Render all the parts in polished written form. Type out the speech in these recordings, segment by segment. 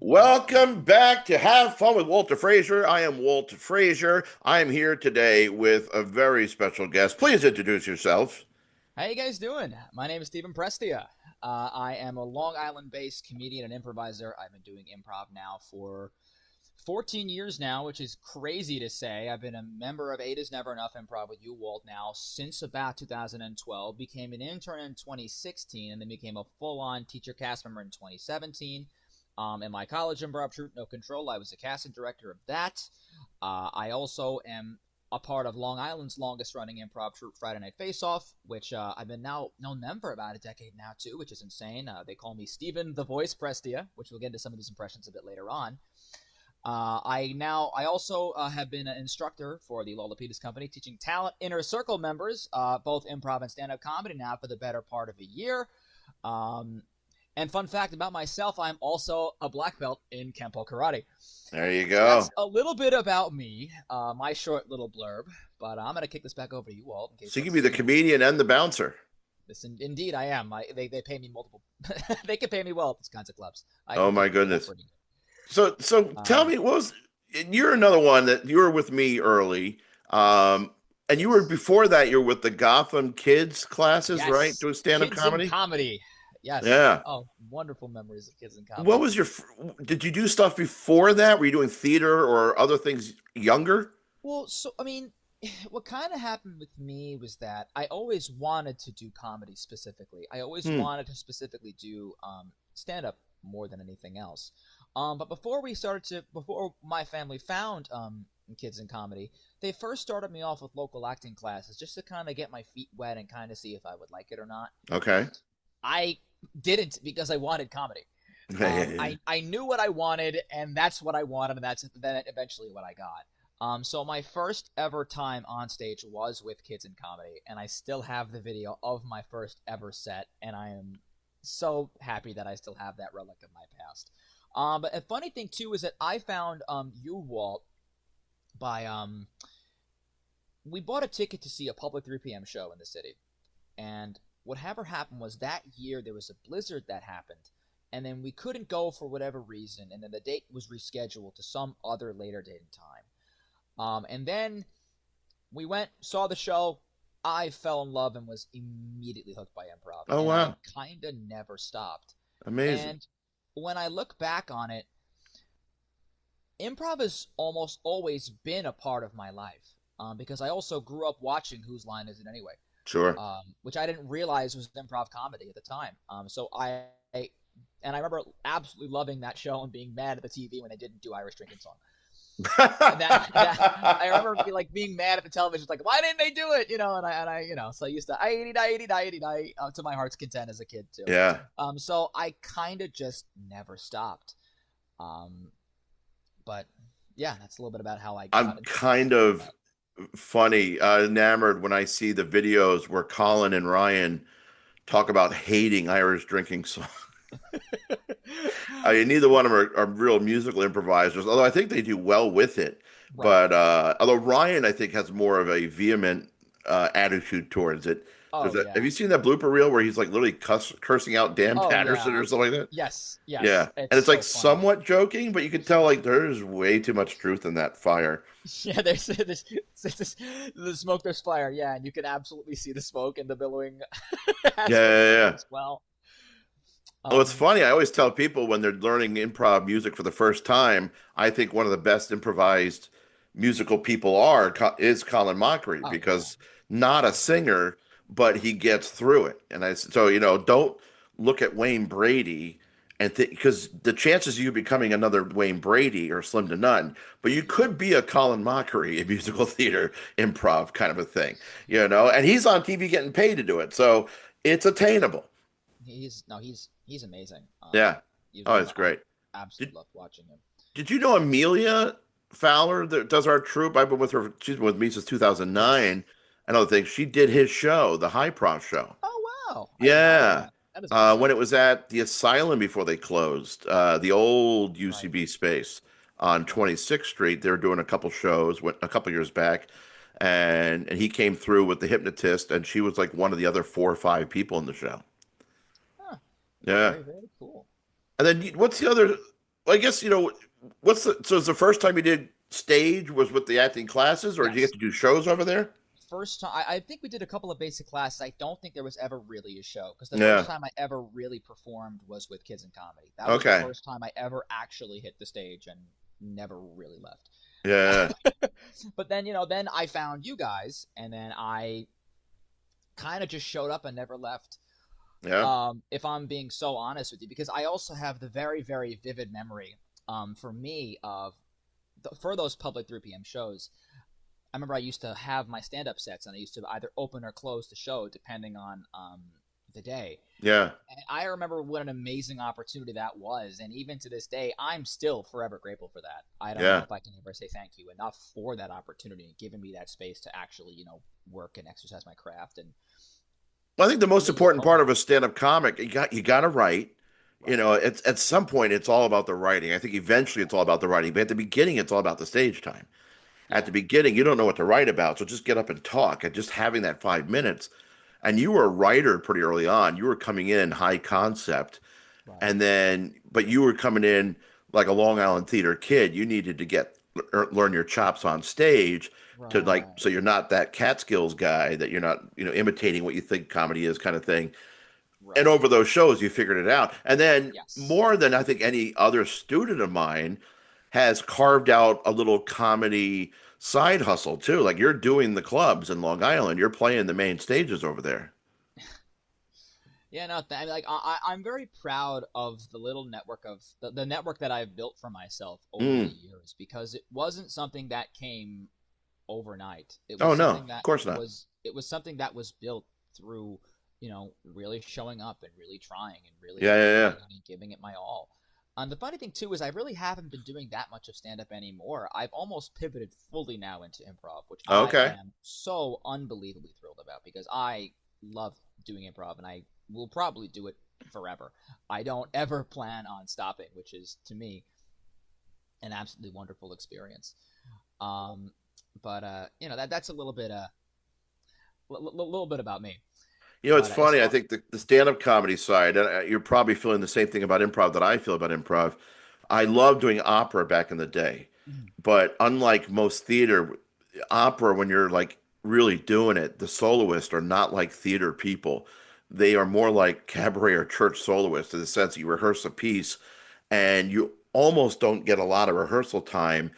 Welcome back to Have Fun with Walter Frazier. I am Walter Frazier. I am here today with a very special guest. Please introduce yourself. How you guys doing? My name is Steven Prestia. I am a Long Island-based comedian and improviser. I've been doing improv now for 14 years now, which is crazy to say. I've been a member of Ada's Never Enough Improv with you, Walt, now since about 2012. Became an intern in 2016, and then became a full-on teacher cast member in 2017. In my college improv troupe, No Control, I was the casting director of that. I also am a part of Long Island's longest running improv troupe, Friday Night Face Off, which I've been now known them for about a decade now too, which is insane. They call me Steven the Voice Prestia, which we'll get into some of these impressions a bit later on. I also have been an instructor for the Lollapetus Company, teaching talent inner circle members both improv and stand up comedy now for the better part of a year. Um, and fun fact about myself, I'm also a black belt in Kempo Karate. There you So go. that's a little bit about me, my short little blurb. But I'm going to kick this back over to you, Walt, in case So you you want can to be the say more. comedian and the bouncer. Indeed, I am. They pay me multiple. They can pay me well at these kinds of clubs. I Oh can my tip people goodness. pretty So good. tell me, what was you're another one that you were with me early. And you were Yes. before that, you're with the Gotham kids classes, right? Yes. Doing stand-up Kids in comedy? comedy. Yes. Yeah. Oh, wonderful memories of kids in What comedy. was your, did you do stuff before that? Were you doing theater or other things younger? Well, so I mean, what kind of happened with me was that I always wanted to do comedy specifically. I always Hmm. wanted to specifically do stand up more than anything else. But before my family found kids in comedy, they first started me off with local acting classes just to kind of get my feet wet and kind of see if I would like it or not. Okay. I didn't because I wanted comedy. I knew what I wanted, and that's what I wanted, and that's then eventually what I got. So my first ever time on stage was with kids in comedy, and I still have the video of my first ever set, and I am so happy that I still have that relic of my past. But a funny thing too is that I found you, Walt, by we bought a ticket to see a public 3 p.m. show in the city, and whatever happened was that year there was a blizzard that happened, and then we couldn't go for whatever reason, and then the date was rescheduled to some other later date and time. And then we went, saw the show. I fell in love and was immediately hooked by improv, Oh, and I wow. kind of never stopped. Amazing. And when I look back on it, improv has almost always been a part of my life because I also grew up watching Whose Line Is It Anyway, Sure. which I didn't realize was improv comedy at the time. And I remember absolutely loving that show and being mad at the TV when they didn't do Irish Drinking Song. And that I remember being mad at the television, like why didn't they do it? So I used to I to my heart's content as a kid too. Yeah. So I kind of just never stopped. Um, but yeah, that's a little bit about how I I'm got into kind of funny, enamored when I see the videos where Colin and Ryan talk about hating Irish drinking songs. I mean, neither one of them are real musical improvisers, although I think they do well with it. right. But although Ryan, I think, has more of a vehement attitude towards it. Oh Have yeah. you seen that blooper reel where he's like literally cursing out Dan Oh Patterson yeah. or something like that? Yes. Yeah, Yes. and It's it's like so funny. somewhat joking, but you can tell like there's way too much truth in that fire. Yeah, there's this the smoke, there's fire. Yeah, and you can absolutely see the smoke and the billowing Yeah, aspect yeah, of it yeah. as well. Oh, it's Um, funny. I always tell people when they're learning improv music for the first time, I think one of the best improvised musical people is Colin Mockery oh yeah. because not a singer, but he gets through it. And so don't look at Wayne Brady and think because the chances of you becoming another Wayne Brady are slim to none. But you could be a Colin Mockery in musical theater improv kind of a thing, And he's on TV getting paid to do it, so it's attainable. He's no, he's amazing. Yeah. He's Oh, one of it's great. Did, absolutely loved watching him. did you know Amelia Fowler that does our troupe? I've been with her. She's been with me since Yes. 2009. Another thing, she did his show, the High Prof show. Oh wow, I did not know Yeah. that. That is amazing. When it was at the Asylum before they closed, the old Right. UCB space on Right. 26th Street, they were doing a couple shows a couple years back, and he came through with the hypnotist, and she was like one of the other 4 or 5 people in the show. Huh. Yeah. Very very cool. And then what's the other? Well, I guess so it's the first time you did stage was with the acting classes, or did you get Yes. to do shows over there? First time, I think we did a couple of basic classes. I don't think there was ever really a show because the first Yeah. time I ever really performed was with Kids in Comedy. That was the Okay. first time I ever actually hit the stage and never really left. Yeah. But then, then I found you guys, and then I kind of just showed up and never left. Yeah. If I'm being so honest with you, because I also have the very, very vivid memory, for me of for those public 3 p.m. shows. I remember I used to have my stand-up sets, and I used to either open or close the show depending on the day. Yeah. And I remember what an amazing opportunity that was, and even to this day, I'm still forever grateful for that. I don't know Yeah. if I can ever say thank you enough for that opportunity and giving me that space to actually, work and exercise my craft and Well, I think the most really important hone part it. of a stand-up comic, you got to write. Right. At some point it's all about the writing. I think eventually it's all about the writing, but at the beginning it's all about the stage time. At Yeah. the beginning, you don't know what to write about, so just get up and talk. And just having that 5 minutes, and you were a writer pretty early on. You were coming in high concept, Right. and then but you were coming in like a Long Island theater kid. You needed to learn your chops on stage to like Right. so you're not that Catskills guy that you're not imitating what you think comedy is kind of thing. And Right. over those shows, you figured it out. And then Yes. more than I think any other student of mine has carved out a little comedy side hustle too. Like you're doing the clubs in Long Island, you're playing the main stages over there. Yeah, no, like I'm very proud of the little network of the network that I've built for myself over the Mm. years because it wasn't something that came overnight. It was Oh no, something of that course not. was built through, really showing up and really trying and really Yeah, yeah, yeah. trying and giving it my all. And the funny thing too is I really haven't been doing that much of stand up anymore. I've almost pivoted fully now into improv, which I Okay. am so unbelievably thrilled about because I love doing improv and I will probably do it forever. I don't ever plan on stopping, which is to me an absolutely wonderful experience. Um, but that's a little bit about me. It's But as funny. I far think the stand-up comedy side, and you're probably feeling the same thing about improv that I feel about improv. I love doing opera back in the day, but unlike most theater, opera, when you're like really doing it, the soloists are not like theater people. They are more like cabaret or church soloists in the sense that you rehearse a piece and you almost don't get a lot of rehearsal time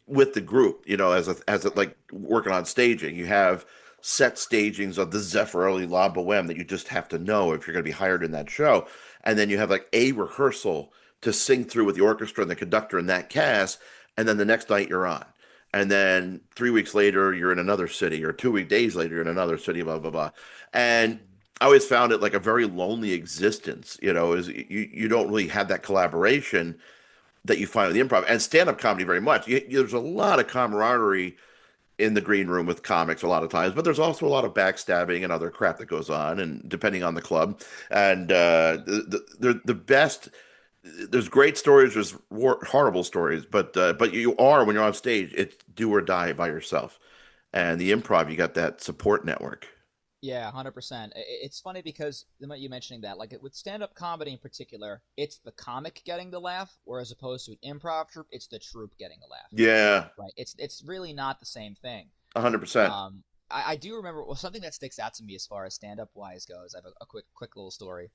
with the group, as right, like working on staging. You have set stagings of the Zeffirelli La Boheme that you just have to know if you're going to be hired in that show. And then you have like a rehearsal to sing through with the orchestra and the conductor and that cast. And then the next night you're on. And then 3 weeks later, you're in another city, or 2 days later, you're in another city, blah, blah, blah. And I always found it like a very lonely existence, is you don't really have that collaboration that you find with the improv and stand-up comedy very much. There's a lot of camaraderie in the green room with comics a lot of times, but there's also a lot of backstabbing and other crap that goes on, and depending on the club. And the best. There's great stories, there's horrible stories, but you are when you're on stage, it's do or die by yourself. And the improv, you got that support network. yeah, 100%. It's funny because you mentioning that, like with stand-up comedy in particular, it's the comic getting the laugh, whereas opposed to an improv troupe, it's the troupe getting a laugh. Yeah, Right? It's really not the same thing. 100%. I do remember something that sticks out to me as far as stand-up wise goes. I have a quick little story.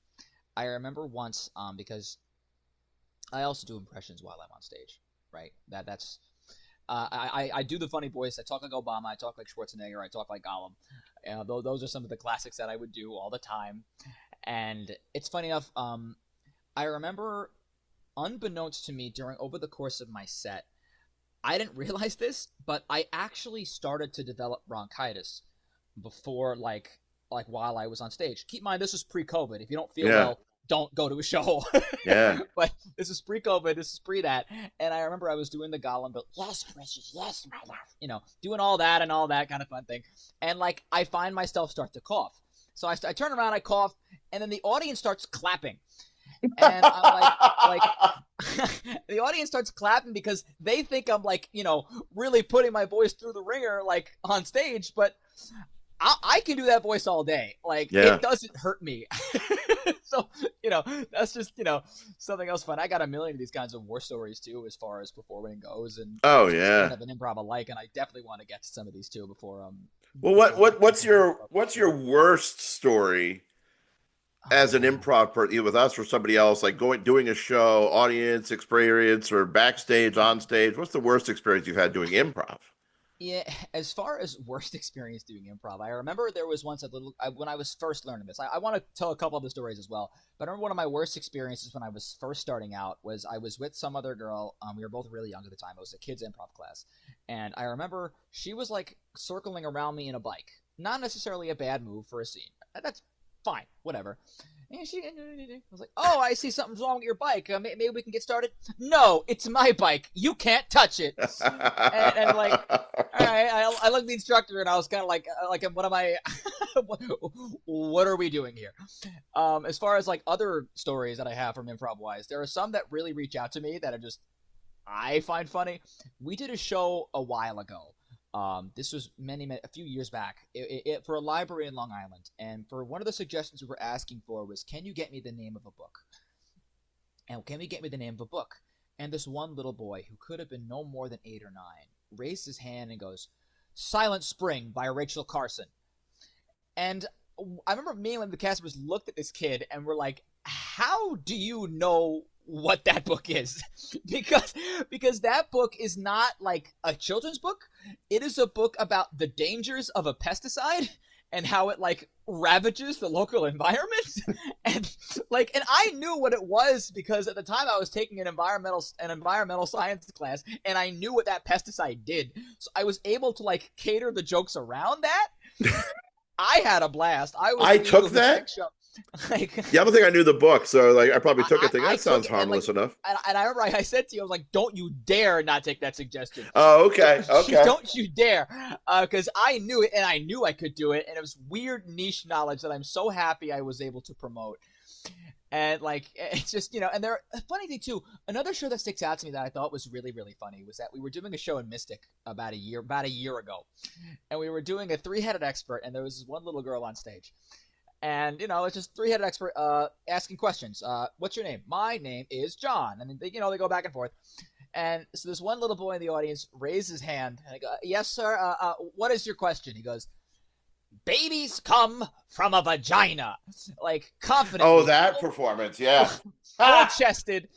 I remember once, because I also do impressions while I'm on stage. Right? That's I do the funny voice. I talk like Obama. I talk like Schwarzenegger. I talk like Gollum. Those are some of the classics that I would do all the time. And it's funny enough. I remember, unbeknownst to me, during over the course of my set, I didn't realize this, but I actually started to develop bronchitis before, like while I was on stage. Keep in mind, this was pre-COVID. If you don't feel Yeah, well, don't go to a show. yeah. But this is pre-COVID. This is pre that. And I remember I was doing the Gollum, but yes, precious, yes, my love. Doing all that and all that kind of fun thing. And like I find myself start to cough. So I turn around, I cough, and then the audience starts clapping. And I'm like, the audience starts clapping because they think I'm like, really putting my voice through the ringer, like on stage. But I can do that voice all day. Like Yeah. it doesn't hurt me. So, that's just, something else fun. I got a million of these kinds of war stories too, as far as performing goes, and Oh stand yeah. up and improv alike. And I definitely want to get to some of these too Well, before we what's continue to your talk what's show. your worst story Oh as an man. improv person, either with us or somebody else, like doing a show, audience experience, or backstage, on stage? What's the worst experience you've had doing improv? Yeah, as far as worst experience doing improv, I remember there was once when I was first learning this. I want to tell a couple of the stories as well, but I remember one of my worst experiences when I was first starting out was I was with some other girl. We were both really young at the time. It was a kids improv class, and I remember she was like circling around me in a bike. Not necessarily a bad move for a scene. That's fine, whatever. And I was like, "Oh, I see something's wrong with your bike. Maybe we can get started." No, it's my bike. You can't touch it. And like, all right, I looked at the instructor and I was kind of like, what am I? What are we doing here? As far as like other stories that I have from improv wise, there are some that really reach out to me that are just I find funny. We did a show a while ago. This was a few years back for a library in Long Island, and for one of the suggestions we were asking for was, can you get me the name of a book? And can we get me the name of a book? And this one little boy, who could have been no more than 8 or 9, raised his hand and goes, Silent Spring by Rachel Carson. And I remember me and one of the cast members looked at this kid and were like, how do you know what that book is? because that book is not like a children's book. It is a book about the dangers of a pesticide and how it like ravages the local environment. And I knew what it was because at the time I was taking an environmental science class, and I knew what that pesticide did. So I was able to like cater the jokes around that. I had a blast. I was I able took to that. show. Like, Yeah, I don't think I knew the book, so like I probably took it thinking I that took sounds it and like, harmless enough. and I remember I said to you, I was like, "Don't you dare not take that suggestion! Oh, okay, okay. Don't you dare!" Because I knew it and I knew I could do it, and it was weird niche knowledge that I'm so happy I was able to promote. And like, it's just and there. A funny thing too. Another show that sticks out to me that I thought was really really funny was that we were doing a show in Mystic about a year ago, and we were doing a three-headed expert, and there was this one little girl on stage. And it's just three-headed expert asking questions. What's your name? My name is John. And they go back and forth. And so this one little boy in the audience raised his hand. And I go, yes, sir. What is your question? He goes, babies come from a vagina. Like Oh, confidently, that performance, yeah. full Ah, chested,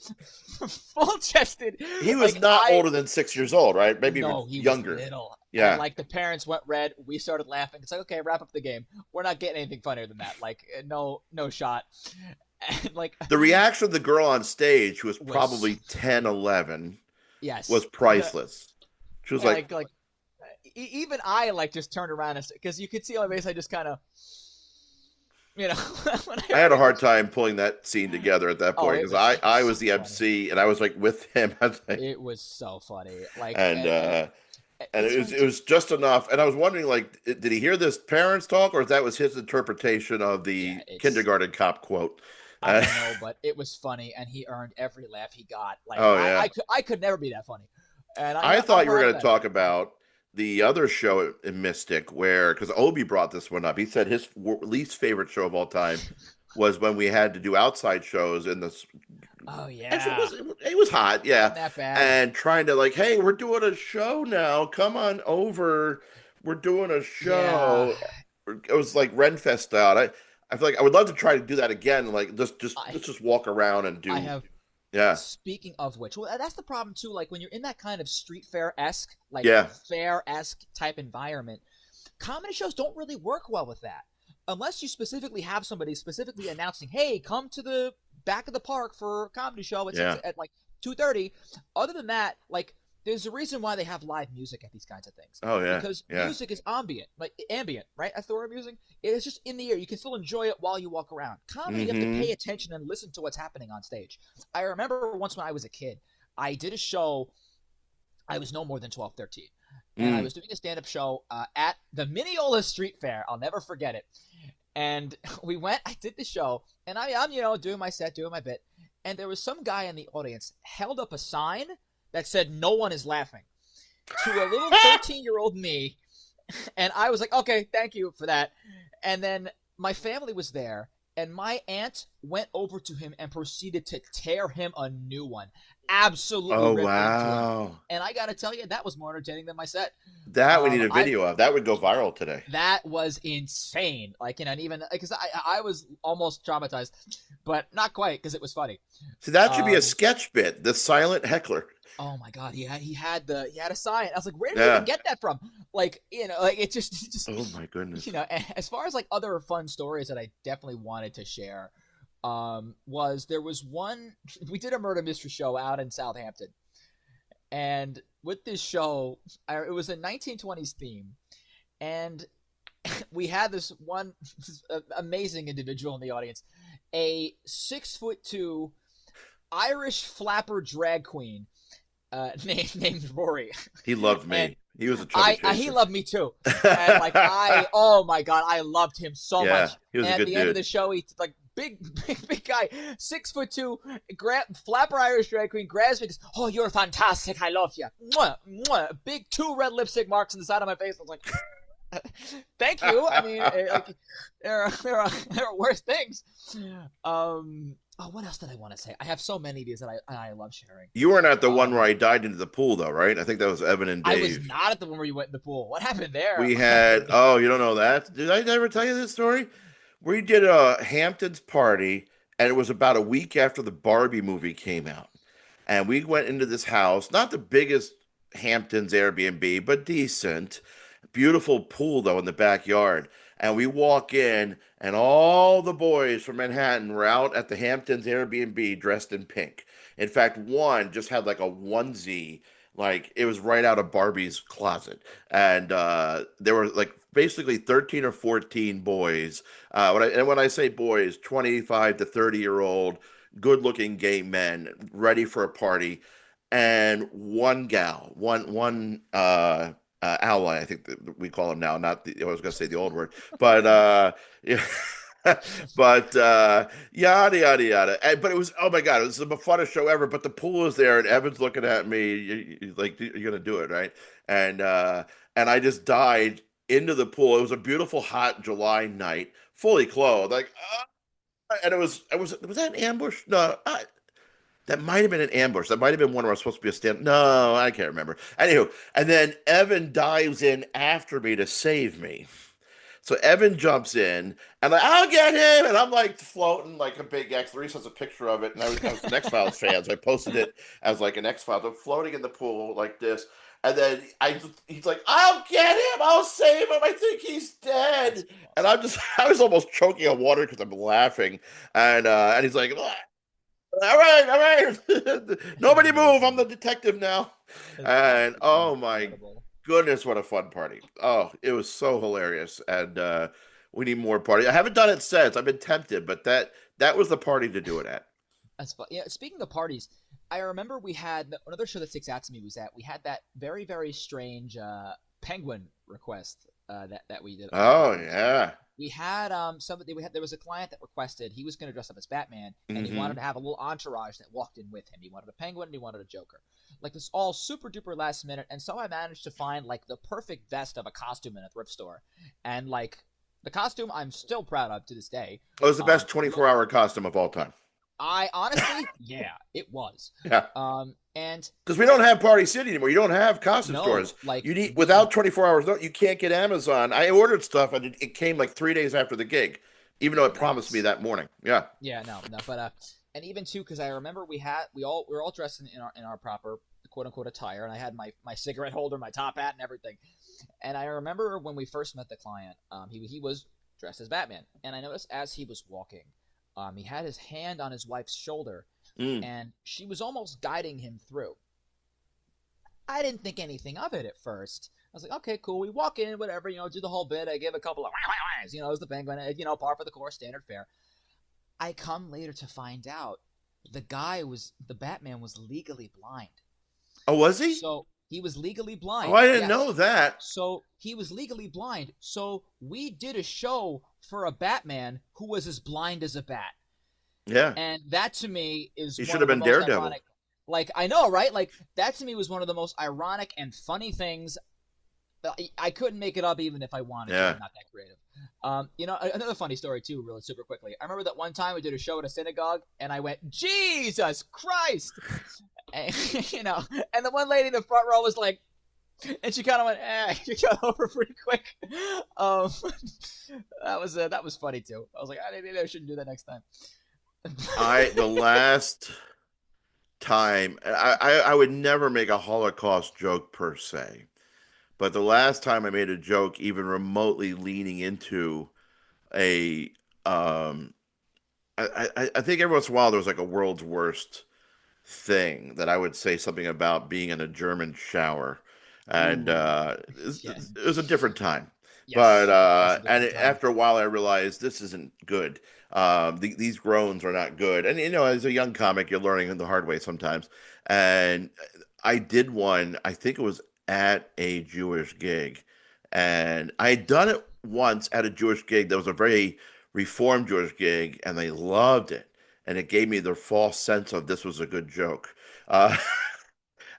full chested. he was Like not older than 6 years old, right? Maybe even no, he was younger. little. And Yeah. like the parents went red. We started laughing. It's like, okay, wrap up the game. We're not getting anything funnier than that. Like no shot. And like The reaction of the girl on stage, who was was probably 10, 11, yes. was priceless. She was like, Like even I like just turned around because you could see on my face I just kind of when I I had heard a it hard time pulling that scene together at that oh point it because was I was so the funny. MC and I was like with him. I was like, It was so funny. Like and it's it was funny too. just enough. And I was wondering, like, did he hear this parents talk, or that was his interpretation of Yeah, the it's kindergarten cop quote? I don't know, but it was funny, and he earned every laugh he got. Like Oh yeah, I could never be that funny, and I I'm thought you were glad going to that I talk am. about the other show in Mystic, where because Obi brought this one up. He said his least favorite show of all time was when we had to do outside shows in this. Oh Actually, yeah, it was hot, yeah, wasn't that bad? and trying to like, hey, we're doing a show now. Come on over. We're doing a Yeah, show. It was like Renfest style. I feel like I would love to try to do that again. Like I let's just walk around and I do. have. Yeah, Speaking of which, well, that's the problem too. Like when you're in that kind of street fair esque, like yeah, fair esque type environment, comedy shows don't really work well with that, unless you specifically have somebody specifically announcing, "Hey, come to the back of the park for a comedy show yeah. at like 2:30." Other than that, like there's a reason why they have live music at these kinds of things, Oh yeah, because yeah. music is ambient, right? That's the word I'm using. It is just in the air. You can still enjoy it while you walk around. Comedy, you have to Mm-hmm. pay attention and listen to what's happening on stage. I remember once when I was a kid, I did a show. I was no more than 12, 13. And I Mm. was doing a stand up show at the Mineola Street Fair. I'll never forget it. And I did the show, and I'm, doing my set, doing my bit. And there was some guy in the audience held up a sign that said, "No one is laughing," to a little 13-year-old me. And I was like, okay, thank you for that. And then my family was there, and my aunt went over to him and proceeded to tear him a new one. Absolutely Oh ripped into him. wow. And I got to tell you, that was more entertaining than my set. That we need a I video of. That would go viral today. That was insane. Like, and even because I was almost traumatized, but not quite because it was funny. See, that should be a Um, sketch bit. The silent heckler. oh my god, he had a sign. I was like, where did he even Yeah. get that from? Like, like it just Oh my goodness. as far as like other fun stories that I definitely wanted to share, there was one we did a murder mystery show out in Southampton, and with this show, it was a 1920s theme, and we had this one amazing individual in the audience, a 6'2" Irish flapper drag queen, named Rory, He loved and me. He was a chubby he chaser. loved me too, and like oh my god, I loved him so Yeah, much. he was And a at good the end of dude. the show, he like big guy, 6'2", flapper Irish drag queen grabs me, goes, "Oh, you're fantastic, I love you." Mwah, mwah. Big 2 red lipstick marks on the side of my face. I was like, thank you. I mean, like there are worse things. Oh, what else did I want to say? I have so many of these that I love sharing. You weren't at the one where Um, I dived into the pool, though, right? I think that was Evan and I was Dave. not at the one where you went in the pool. What happened there? We had, oh, you don't know that? Did I ever tell you this story? We did a Hamptons party, and it was about a week after the Barbie movie came out. And we went into this house, not the biggest Hamptons Airbnb, but decent. Beautiful pool, though, in the backyard. And we walk in, and all the boys from Manhattan were out at the Hamptons Airbnb dressed in pink. In fact, one just had like a onesie, like it was right out of Barbie's closet. And there were like basically 13 or 14 boys. When I say boys, 25 to 30-year-old, good-looking gay men ready for a party, and one gal, one ally, I think that we call him now. Not the, I was going to say the old word, but yeah. But yada yada yada. But it was, oh my god, it was the funnest show ever. But the pool is there, and Evan's looking at me like, you're gonna do it, right? And and I just died into the pool. It was a beautiful hot July night, fully clothed, like, and was that an ambush? No, that might have been an ambush. That might have been one where I was supposed to be a stand. No, I can't remember. Anywho, and then Evan dives in after me to save me. So Evan jumps in, and like, I'll get him, and I'm like floating like a big X. Reese has a picture of it, and I was an X Files fan, so I posted it as like an X Files. I'm floating in the pool like this, and then he's like, "I'll get him, I'll save him. I think he's dead." And I was almost choking on water because I'm laughing, and he's like, all right, That's nobody move. I'm amazing. the detective now, That's and oh my incredible. goodness, what a fun party. Oh, it was so hilarious. And we need more party. I haven't done it since. I've been tempted, but that was the party to do it at. That's fun. Yeah. Speaking of parties, I remember we had another show that sticks out to me was that we had that very very strange penguin request that we did Oh on the show. yeah. We had somebody there was a client that requested he was going to dress up as Batman and he wanted Hmm. to have a little entourage that walked in with him. He wanted a penguin and he wanted a Joker. Like this all super duper last minute, and so I managed to find like the perfect vest of a costume in a thrift store, and like the costume I'm still proud of to this day. It was the best Look, 24-hour costume of all time. I honestly, yeah, it was. Yeah. And Because we don't have Party City anymore. You don't have costume no, stores. like You need we without 24 hours. No, you can't get Amazon. I ordered stuff and it came like 3 days after the gig, even though it promised me yikes. that morning. Yeah. Yeah, no, but and even too, because I remember we were all dressed in our proper quote unquote attire, and I had my cigarette holder, my top hat, and everything. And I remember when we first met the client, he was dressed as Batman, and I noticed as he was walking, he had his hand on his wife's shoulder, Mm. and she was almost guiding him through. I didn't think anything of it at first. I was like, okay, cool. We walk in, whatever, do the whole bit. I give a couple of, as the penguin, par for the course, standard fare. I come later to find out the Batman was legally blind. Oh, was he? So he was legally Oh, blind. I didn't Yes. know that. So he was legally blind. So we did a show for a Batman who was as blind as a bat. Yeah. And that to me is He one should of have the been most Daredevil. ironic. Like, I know, right? Like, that to me was one of the most ironic and funny things. I couldn't make it up even if I wanted to. Yeah. I'm not that creative. Another funny story too, really super quickly. I remember that one time we did a show at a synagogue, and I went, "Jesus Christ!" And, and the one lady in the front row was like, and she kind of went, she got over pretty quick. Um, that was funny too. I was like, maybe I shouldn't do that next time. The last time I would never make a Holocaust joke per se, but the last time I made a joke even remotely leaning into a I think every once in a while there was like a world's worst thing that I would say something about being in a German shower, and Ooh, yes, it was a different time. But yes, it was a different time. after a while, I realized this isn't good. These groans are not good. And as a young comic, you're learning the hard way sometimes. And I did one. I think it was at a Jewish gig, and I had done it once at a Jewish gig. That was a very reformed Jewish gig, and they loved it, and it gave me the false sense of this was a good joke. Uh,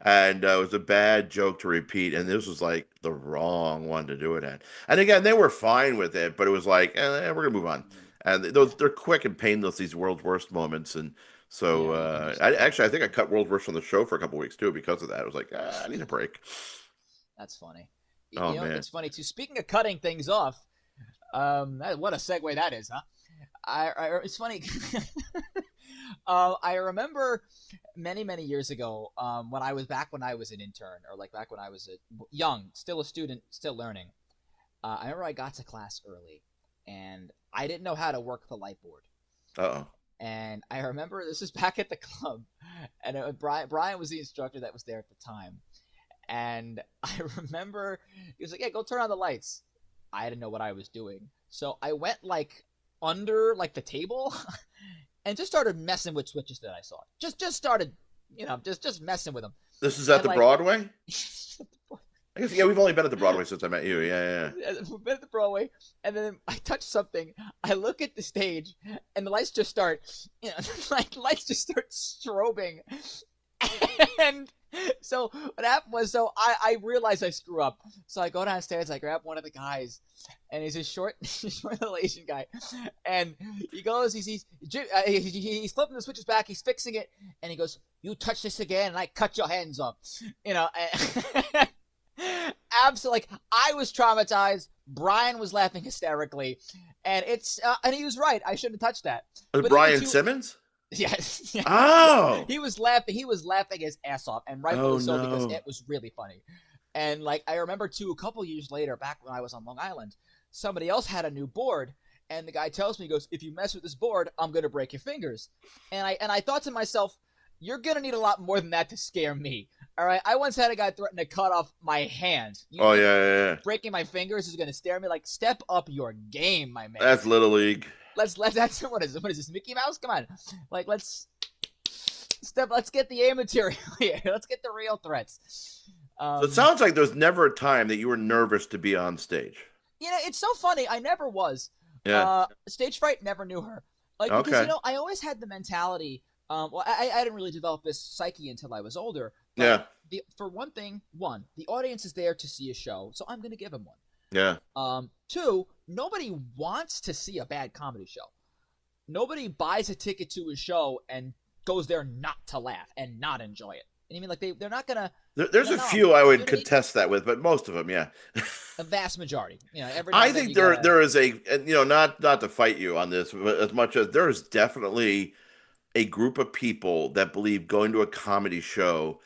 and it was a bad joke to repeat, and this was like the wrong one to do it at. And again, they were fine with it, but it was like, we're gonna move on. And Yeah, they're quick and painless, these world's worst moments. And so yeah, 100%. I think I cut world's worst from the show for a couple weeks too because of that. I was like, I need a break. That's funny. Oh man. It's funny too. Speaking of cutting things off, what a segue that is, huh? It's funny. I remember many years ago, when I was an intern, or like back when I was young, still a student, still learning. I remember I got to class early, and I didn't know how to work the light board. Uh-oh. And I remember this is back at the club, and Brian was the instructor that was there at the time. And I remember he was like, "Yeah, go turn on the lights." I didn't know what I was doing, so I went like under like the table and just started messing with switches that I saw. Just started, just messing with them, This is at and the like Broadway? I guess, yeah, we've only been at the Broadway since I met you. Yeah, we've been at the Broadway, and then I touch something. I look at the stage, and the lights just start, like lights just start strobing, and so what happened was, I realized I screw up. So I go downstairs, I grab one of the guys, and he's a short, short little Asian guy, and he goes, he's flipping the switches back, he's fixing it, and he goes, "You touch this again, and I cut your hands off," you know. Absolutely, like I was traumatized. Brian was laughing hysterically, and and he was right. I shouldn't have touched that. yeah. But even Brian too, Simmons? yes, yeah, yeah. Oh. He was laughing. He was laughing his ass off, and Oh rightfully so because no. it was really funny. And like I remember too, a couple years later, back when I was on Long Island, somebody else had a new board, and the guy tells me, he goes, "If you mess with this board, I'm gonna break your fingers." And I thought to myself, "You're gonna need a lot more than that to scare me." All right, I once had a guy threaten to cut off my hand. You Oh think yeah. breaking my fingers is gonna scare me? Like, step up your game, my man. That's Little League. Let's that's what is this, Mickey Mouse? Come on, like let's get the A material here. Let's get the real threats. So it Um, sounds like there's never a time that you were nervous to be on stage. it's so funny. I never was. Yeah. Stage fright never knew her. Like because Okay. I always had the mentality. Well, I didn't really develop this psyche until I was older. But Yeah. for one, the audience is there to see a show, so I'm gonna give them one. Yeah. Two, nobody wants to see a bad comedy show. Nobody buys a ticket to a show and goes there not to laugh and not enjoy it. And you mean like they're not gonna. There's No, a no, few I would you need contest that with, but most of them, yeah. a vast majority. Every now I and then think you get a. there is not to fight you on this, but as much as there is definitely a group of people that believe going to a comedy show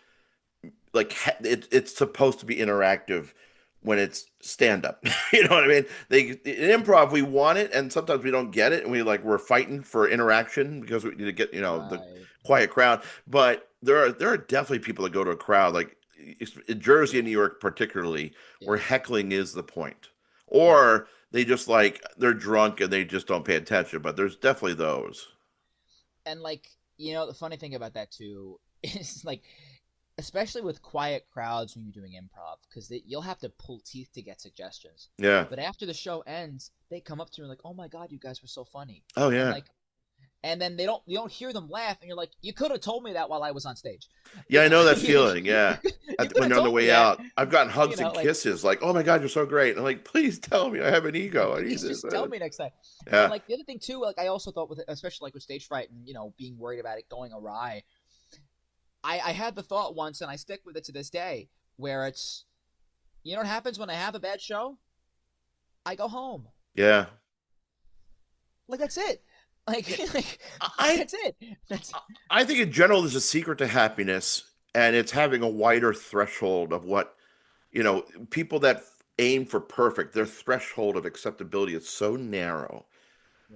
like it's supposed to be interactive when it's stand up. You know what I mean? In improv we want it, and sometimes we don't get it, and we're fighting for interaction because we need to get the Right. quiet crowd. But there are definitely people that go to a crowd like in Jersey and New York particularly where Yeah. heckling is the point, Yeah. or they just like they're drunk and they just don't pay attention. But there's definitely those. And like, the funny thing about that too is like, especially with quiet crowds when you're doing improv, because you'll have to pull teeth to get suggestions. Yeah. But after the show ends, they come up to you and like, "Oh my god, you guys were so funny," Oh and yeah. like, and then you don't hear them laugh, and you're like, you could have told me that while I was on stage. Yeah, I know that You, feeling. Yeah. you could When have they're on the told me way that. out, I've gotten You hugs know, and like, kisses like, "Oh my God, you're so great." And I'm like, "Please tell me I have an ego. I need please this." just tell me next time. And Yeah. like the other thing too, like I also thought with, especially like with stage fright and being worried about it going awry. I had the thought once, and I stick with it to this day, where it's, what happens when I have a bad show? I go home. Yeah. Like that's it. Like, Yeah. like I that's it. That's I think in general there's a secret to happiness, and it's having a wider threshold of what, people that aim for perfect, their threshold of acceptability is so narrow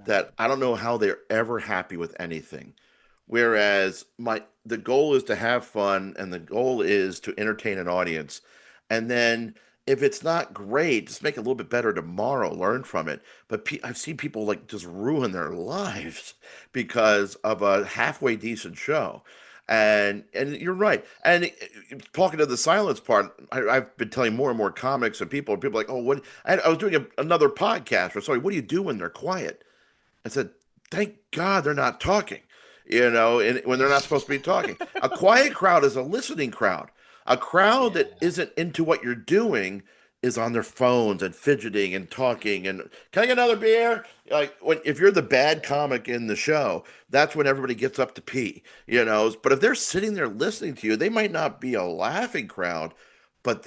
that right. I don't know how they're ever happy with anything. Whereas the goal is to have fun and the goal is to entertain an audience. And then if it's not great, just make it a little bit better tomorrow, learn from it. But I've seen people like just ruin their lives because of a halfway decent show. And you're right. And talking to the silence part, I've been telling more and more comics and people are like, oh, what? I was doing another podcast or sorry, what do you do when they're quiet? I said, thank God they're not talking, and when they're not supposed to be talking. A quiet crowd is a listening crowd. A crowd Yeah. that isn't into what you're doing is on their phones and fidgeting and talking and can I get another beer? Like if you're the bad Yeah. comic in the show, that's when everybody gets up to pee. But if they're sitting there listening to you, they might not be a laughing crowd, but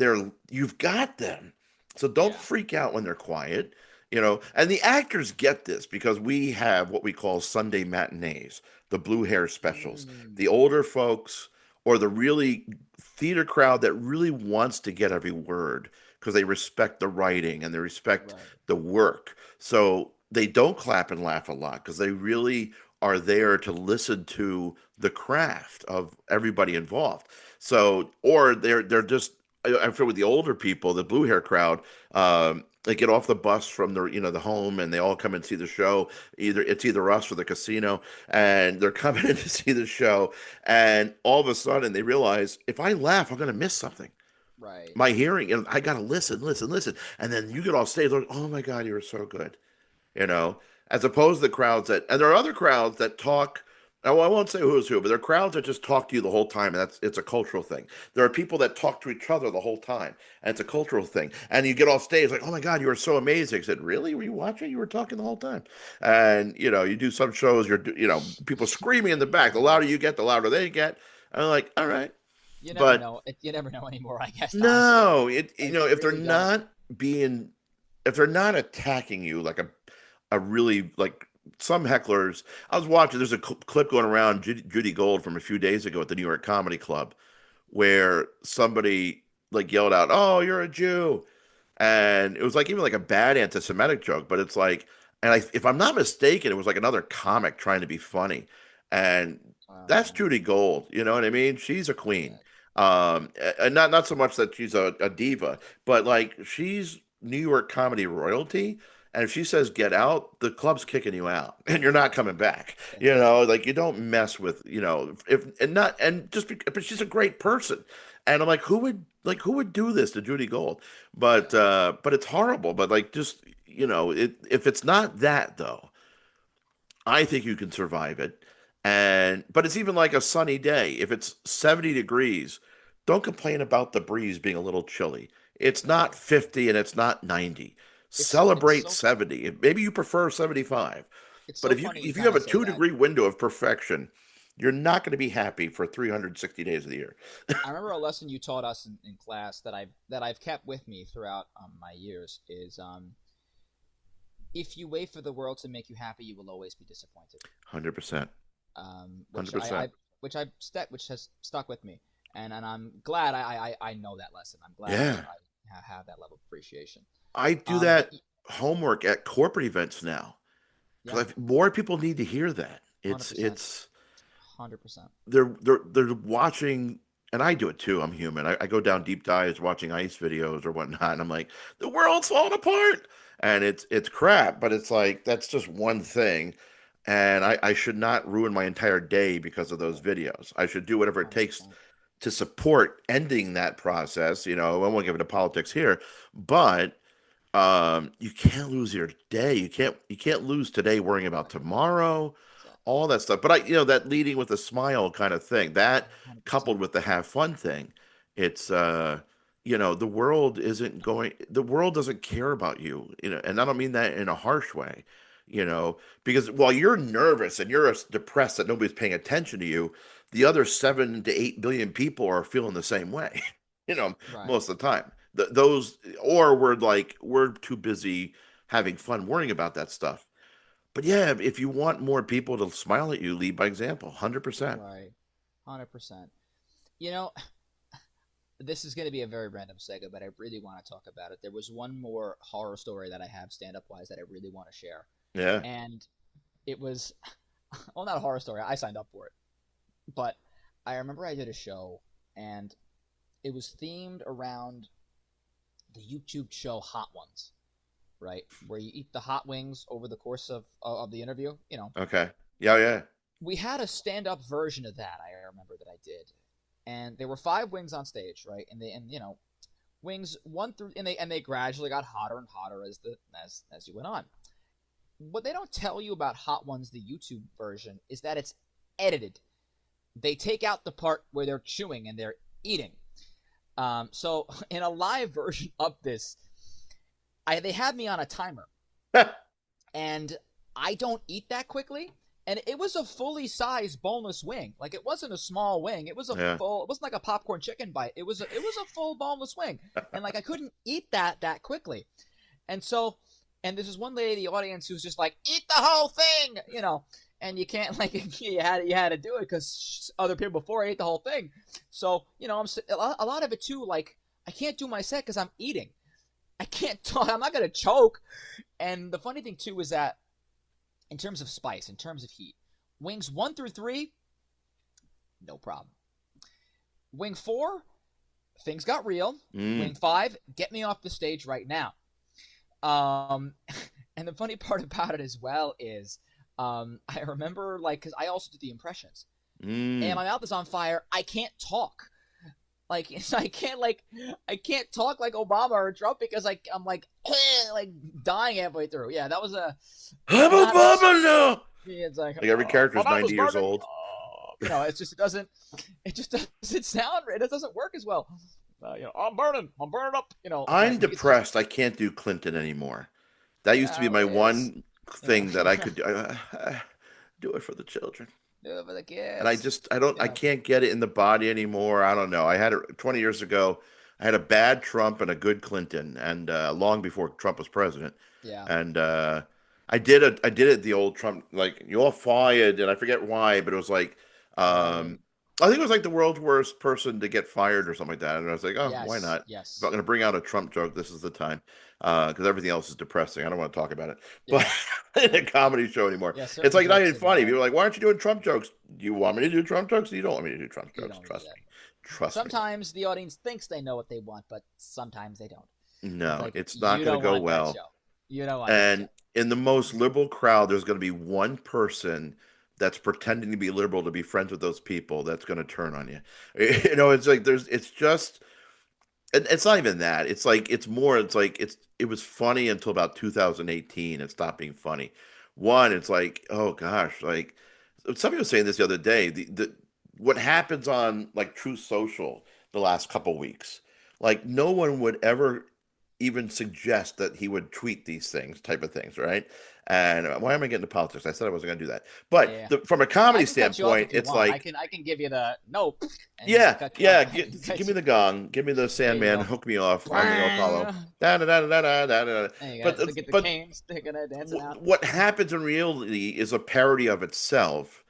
you've got them. So don't Yeah. freak out when they're quiet. And the actors get this because we have what we call Sunday matinees, the blue hair specials, the Mm, older folks or the really theater crowd that really wants to get every word because they respect the writing and they respect right. the work. So they don't clap and laugh a lot because they really are there to listen to the craft of everybody involved. So, or they're just I'm sure with the older people, the blue hair crowd, they get off the bus from the home and they all come and see the show. It's either us or the casino, and they're coming in to see the show. And all of a sudden, they realize if I laugh, I'm going to miss something. Right. My hearing, and I got to listen, listen, listen. And then you get off stage, like, oh my God, you were so good you know, as opposed to the crowds and there are other crowds that talk. Oh, I won't say who's who, but there are crowds that just talk to you the whole time, and it's a cultural thing. There are people that talk to each other the whole time, and it's a cultural thing. And you get off stage like, oh my God, you were so amazing. I said, really? Were you watching? You were talking the whole time. And you do some shows, people screaming in the back. The louder you get, the louder they get. And I'm like, all right, You never but know. You never know anymore, I guess, honestly. no, Like you if they're really don't. not being, if they're not attacking you like a really like some hecklers. I was watching. There's a clip going around Judy Gold from a few days ago at the New York Comedy Club, where somebody like yelled out, "Oh, you're a Jew," and it was like even like a bad anti-Semitic joke, but it's like, if I'm not mistaken, it was like another comic trying to be funny, and that's Um, Judy Gold. You know what I mean? She's a queen. yeah. And not so much that she's a diva, but like she's New York comedy royalty. And if she says get out, the club's kicking you out, and you're not coming back. That's Like you don't mess with, if and not and just because, but she's a great person, and I'm like, who would do this to Judy Gold? But yeah. but it's horrible. But like just if it's not that though, I think you can survive it. But it's even like a sunny day. If it's 70 degrees, don't complain about the breeze being a little chilly. It's not No. 50 and it's not 90. It's Celebrate so 70. Maybe you prefer 75. it's But so if you funny you if you kind have of a say 2 that. degree window of perfection, you're not going to be happy for 360 days of the year. I remember a lesson you taught us in class that I've kept with me throughout my years is if you wait for the world to make you happy, you will always be disappointed. 100%. Which I 100%. which has stuck with me, and I'm glad I know that lesson. I'm glad Yeah. I have that level of appreciation. I do But that homework at corporate events now yeah, because more people need to hear that. hundred It's percent, it's 100%. they're watching, and I do it too. I'm human. I go down deep dives watching ice videos or whatnot, and I'm like, the world's falling apart, and it's crap. But it's like that's just one thing, and I should not ruin my entire day because of those videos. I should do whatever it Hundred takes percent. to support ending that process. I won't get into politics here, but you can't lose your day. You can't lose today worrying about Exactly. tomorrow all that stuff. But that leading with a smile kind of thing, that coupled 100%. with the have fun thing, it's the world doesn't care about you, and I don't mean that in a harsh way, because while you're nervous and you're depressed that nobody's paying attention to you, the other 7 to 8 billion people are feeling the same way, Right. most of the time. Those, or we're too busy having fun worrying about that stuff. But yeah, if you want more people to smile at you, lead by example, 100%. Right. 100%. You know, this is going to be a very random segment, but I really want to talk about it. There was one more horror story that I have stand up wise that I really want to share. Yeah. And it was, well, not a horror story. I signed up for it. But I remember I did a show and it was themed around the YouTube show Hot Ones, right? Where you eat the hot wings over the course of the interview. Okay. Yeah, yeah. We had a stand up version of that. I remember that I did, and there were five wings on stage, right? And wings one through and they gradually got hotter and hotter as you went on. What they don't tell you about Hot Ones, the YouTube version, is that it's edited. They take out the part where they're chewing and they're eating. So in a live version of this, they had me on a timer, and I don't eat that quickly. And it was a fully sized boneless wing. Like it wasn't a small wing. It was a Yeah. full. It wasn't like a popcorn chicken bite. It was a full boneless wing. And like I couldn't eat that quickly. And so, and this is one lady in the audience who's just like, eat the whole thing. And you can't like you had to do it because other people before ate the whole thing. So I'm a lot of it too. Like I can't do my set because I'm eating. I can't talk. I'm not gonna choke. And the funny thing too is that in terms of spice, in terms of heat, wings 1 through 3, no problem. Wing 4, things got real. Mm. Wing 5, get me off the stage right now. Um, and the funny part about it as well is, I remember like because I also did the impressions, and Mm. my mouth is on fire. I can't talk. Like I can't talk like Obama or Trump because I'm like like dying halfway through. Yeah, that was a I'm a not a bubble now. it's like, Like every character my is mouth was 90 years burning. old. It just doesn't sound. It doesn't work as well. I'm burning up. I'm It's just depressed. I can't do Clinton anymore. That used to be how my it is. one thing that I could do. Do it for the children. Do it for the And I kids. just I Yeah, can't get it in the body anymore. I don't know. I had it 20 years ago. I had a bad Trump and a good Clinton, and long before Trump was president. yeah. And I did it the old Trump, like, you all fired, and I forget why, but it was like, Right. I think it was like the world's worst person to get fired or something like that. And I was like, oh, why Yes. not? If I'm Yes. going to bring out a Trump joke, this is the time. Because everything else is depressing. I don't want to talk about it. But Yeah. in a comedy show anymore. Yeah. It's Certain like not jokes even are funny. gonna. People are like, why aren't you doing Trump jokes? Do you want me to do Trump jokes? You don't want me to do Trump You jokes. don't do Trust that. me. Trust me. Sometimes the audience thinks they know what they want, but sometimes they don't. It's No, like it's not you going to don't go want that well. show. You don't want that show. And in the most liberal crowd, there's going to be one person that's pretending to be liberal to be friends with those people that's going to turn on you. It's like it's just, and it's not even that. It's like, it was funny until about 2018. It stopped being funny. One, it's like, oh gosh, like somebody was saying this the other day, what happens on like Truth Social the last couple weeks, like no one would ever even suggest that he would tweet these things, type of things, right? And why am I getting to politics? I said I wasn't going to do that. But Yeah. from a I comedy can cut you off standpoint, if you it's want. I like, can I can give you the nope and yeah, cut you off. yeah, I can cut give me you. the gong, give me the There you Sandman, go. hook me off. I'll follow. Bang. Da, da, da, da, da, da, da. There you But go. Look at the but canes. They're gonna dancing out. what happens in reality is a parody of itself,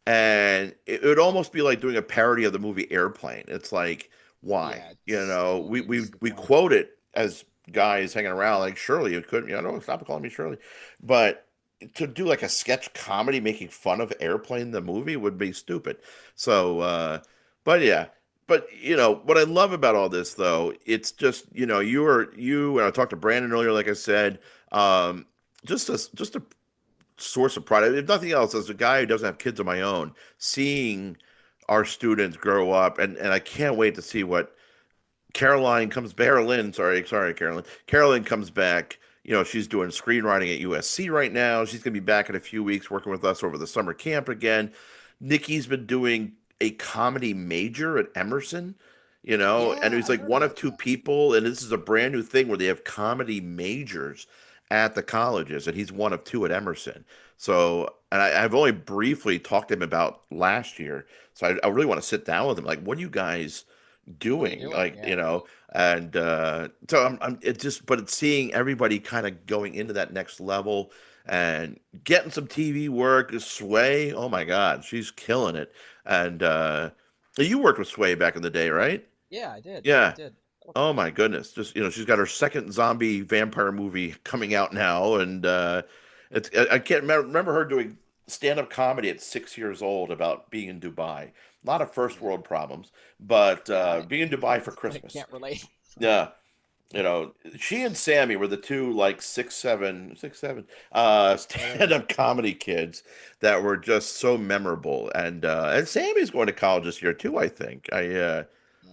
and it would almost be like doing a parody of the movie Airplane. It's like, why? Yeah, You it know, loses the we point. quote it as guys hanging around like Shirley. You couldn't, no, stop calling me Shirley. But to do like a sketch comedy making fun of Airplane the movie would be stupid. So, but yeah. But what I love about all this though, it's just you and I talked to Brandon earlier, like I said, um, just a source of pride. If nothing else, as a guy who doesn't have kids of my own, seeing our students grow up, and I can't wait to see what Caroline comes. Carolyn, sorry, Carolyn. Carolyn comes back. she's doing screenwriting at USC right now. She's going to be back in a few weeks working with us over the summer camp again. Nikki's been doing a comedy major at Emerson, and Yeah, he's I like heard one of about two that. people, and this is a brand new thing where they have comedy majors at the colleges, and he's one of two at Emerson. So, and I've only briefly talked to him about last year, so I really want to sit down with him. Like, what are you guys What are you doing? doing? Like, Yeah. and so it just, but it's seeing everybody kind of going into that next level and getting some TV work. Sway, oh my God, she's killing it. And you worked with Sway back in the day, right? Yeah, I did. I Yeah. did. A couple Oh times. my goodness. Just, she's got her second zombie vampire movie coming out now, and I can't remember her doing stand-up comedy at 6 years old about being in Dubai. A lot of first Yeah. world problems, but Yeah, being in Dubai for I Christmas. can't relate. Yeah. She and Sammy were the two like 6'7" Yeah, they were. stand-up comedy kids that were just so memorable. And Sammy's going to college this year too, I think. Yeah,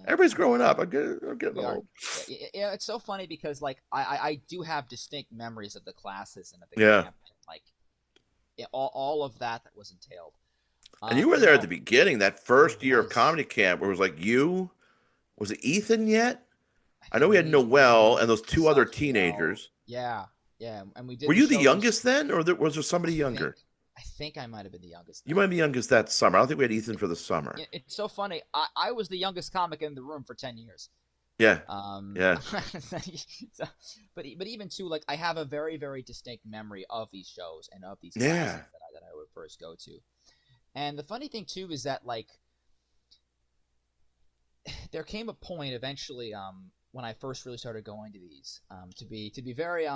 Everybody's growing up. I'm getting we are. old. Yeah, yeah, it's so funny because like I do have distinct memories of the classes and of the Yeah. camp and like all of that was entailed. And you were You there at know, the beginning, that I first year of was. comedy camp where it was like was it Ethan yet? I I think know we had me, Noel and you, those two other myself, Noel. teenagers. Yeah, yeah, and we Were did the you the shows. youngest then, or was there I somebody think younger? I think I might have been the youngest You then. might be youngest that summer. I don't think we had Ethan for the summer. It's so funny. I was the youngest comic in the room for 10 years. Yeah. Um, Yeah. so, but even too, like I have a very distinct memory of these shows and of these classes Yeah. that I would first go to. And the funny thing too is that like there came a point eventually when I first really started going to these to be very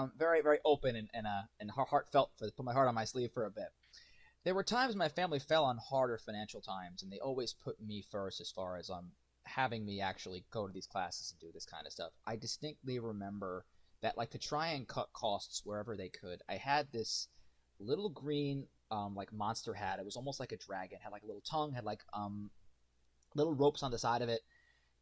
open and heartfelt for put my heart on my sleeve for a bit. There were times my family fell on harder financial times, and they always put me first as far as having me actually go to these classes and do this kind of stuff. I distinctly remember that like to try and cut costs wherever they could. I had this little green like monster hat. It was almost like a dragon. Had like a little tongue. Had like little ropes on the side of it,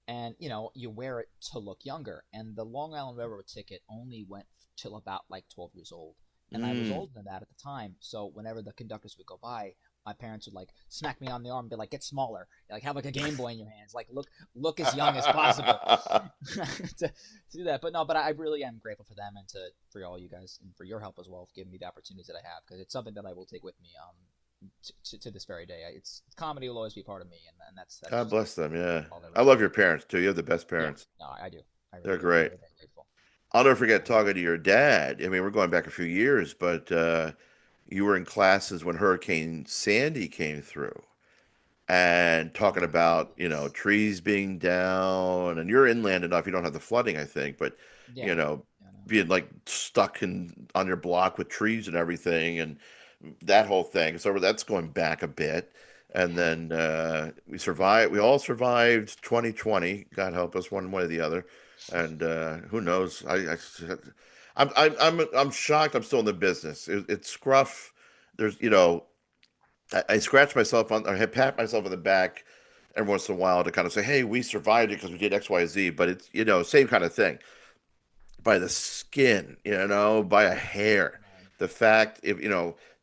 and you wear it to look younger. And the Long Island Railroad ticket only went till about like 12 years old, and I was Mm. older than that at the time. So whenever the conductors would go by, my parents would like smack me on the arm and be like, "Get smaller, like have like a Game Boy in your hands, like look as young as possible." to do that. But no, but I really am grateful for them and for all you guys and for your help as well for giving me the opportunities that I have because it's something that I will take with me to this very day. It's comedy will always be part of me, and that's God just bless them. Yeah. all that I really love your matters. parents too. You have the best Yeah, parents. no, I do. I They're really do. I'm great. very grateful. I'll never forget Um, talking to your dad. I mean, we're going back a few years, but you were in classes when Hurricane Sandy came through and talking oh about, yes, trees being down, and you're inland enough, you don't have the flooding, I think, but, yeah, you know, yeah, no, being like stuck on your block with trees and everything and that whole thing. So that's going back a bit. And yeah, then we all survived 2020, God help us, one way or the other. And who knows? I'm shocked I'm still in the business. It's scruff. There's, I scratch myself I pat myself on the back every once in a while to kind of say, "Hey, we survived it because we did X, Y, Z." But it's same kind of thing by the skin, by a hair. no, The fact if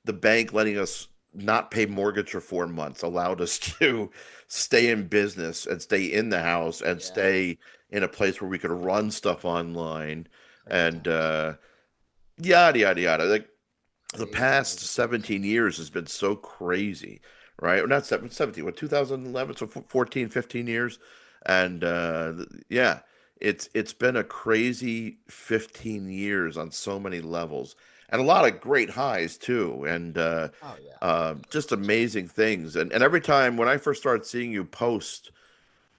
the bank letting us not pay mortgage for 4 months allowed us to stay in business and stay in the house and yeah, stay in a place where we could run stuff online crazy and times, yada yada yada. Like the past crazy times. 17 years has been so crazy, right? Or not 17, what, 2011, so 14, 15 years. And yeah, it's been a crazy 15 years on so many levels and a lot of great highs too. And Oh yeah, just amazing things. And every time when I first started seeing you post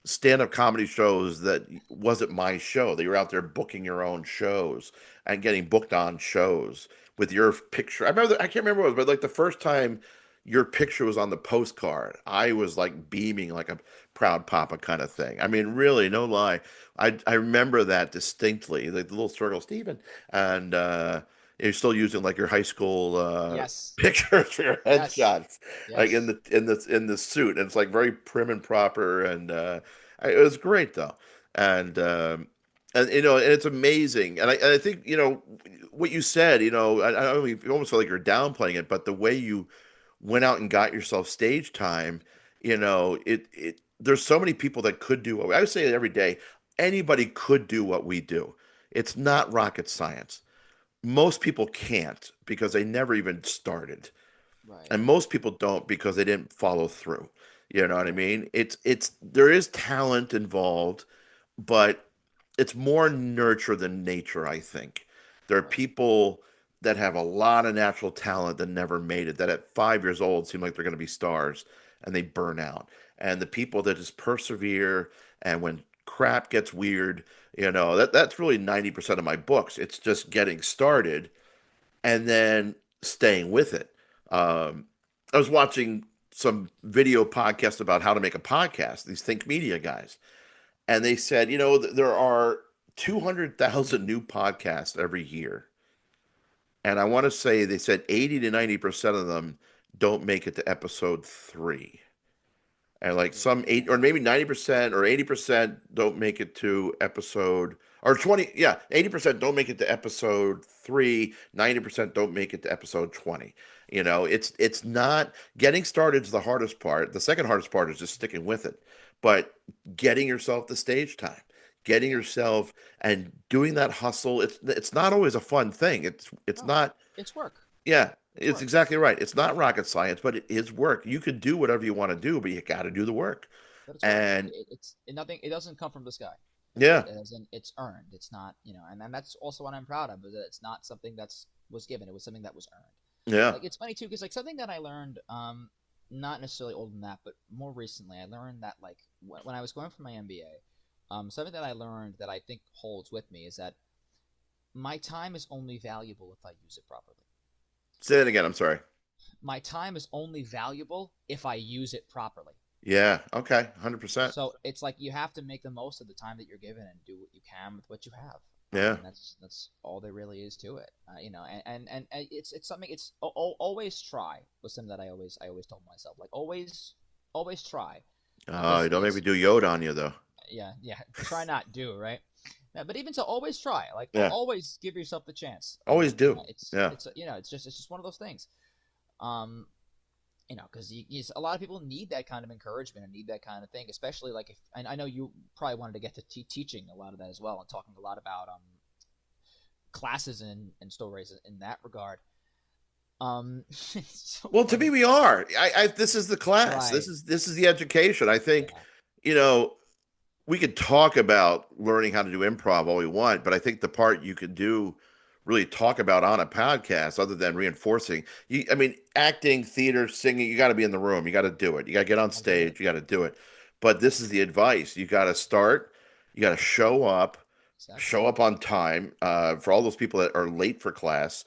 stand-up comedy shows that wasn't my show. That you were out there booking your own shows and getting booked on shows with your picture. I can't remember what it was, but like the first time your picture was on the postcard, I was like beaming like a proud papa kind of thing. I mean, really, no lie. I remember that distinctly, like the little circle, Steven, and you're still using like your high school yes, pictures for your yes, headshots, like in yes. the suit, and it's like very prim and proper, and it was great though. And And and it's amazing. And I think what you said. I don't know, you almost feel like you're downplaying it, but the way you went out and got yourself stage time, it there's so many people that could do what I would say every day. Anybody could do what we do. It's not rocket science. Most people can't because they never even started. Right. And most people don't because they didn't follow through. You know what I Right. mean? It's there is talent involved, but it's more nurture than nature, I think. There are Right. people that have a lot of natural talent that never made it, that at 5 years old seem like they're going to be stars and they burn out. And the people that just persevere, and when crap gets weird, that's really 90% of my books. It's just getting started and then staying with it. I was watching some video podcast about how to make a podcast, these Think Media guys, and they said, there are 200,000 new podcasts every year. And I want to say they said 80 to 90% of them don't make it to episode 3. And like some eight or maybe 90% or 80% don't make it to episode or 20, yeah, 80% don't make it to episode 3, 90% don't make it to episode 20. It's not getting started is the hardest part. The second hardest part is just sticking with it. But getting yourself the stage time, getting yourself and doing that hustle, it's not always a fun thing. It's No, not it's work. yeah, It's it's work. exactly right. It's not rocket science, but it is work. You could do whatever you want to do, but you got to do the work. But it's work. And Nothing. It doesn't come from the sky. yeah, It's earned. It's not, and that's also what I'm proud of. Is that it's not something that's was given. It was something that was earned. yeah. Like it's funny too, because like something that I learned, not necessarily older than that, but more recently, I learned that like when I was going for my MBA, something that I learned that I think holds with me is that my time is only valuable if I use it properly. Say that again. I'm sorry. My time is only valuable if I use it properly. Yeah. Okay. 100%. So it's like you have to make the most of the time that you're given and do what you can with what you have. Yeah. And that's all there really is to it. And it's something. It's always try was something that I always told myself, like always try, because Don't make me it's do Yoda on you though. yeah, try not do, right. Yeah, but even so, always try, like Yeah. always give yourself the chance. Always do. Yeah. It's just one of those things. Um, because a lot of people need that kind of encouragement and need that kind of thing, especially like if and I know you probably wanted to get to teaching a lot of that as well and talking a lot about classes and stories in that regard. It's so Well, to me, funny, we are. This is the class. right? This is the education. I think, Yeah, you know, we could talk about learning how to do improv all we want, but I think the part you could do really talk about on a podcast, other than reinforcing, I mean, acting, theater, singing, you got to be in the room. You got to do it. You got to get on gotta do it stage. You got to do it. But this is the advice. You got to start. You got to exactly. show up on time. For all those people that are late for class,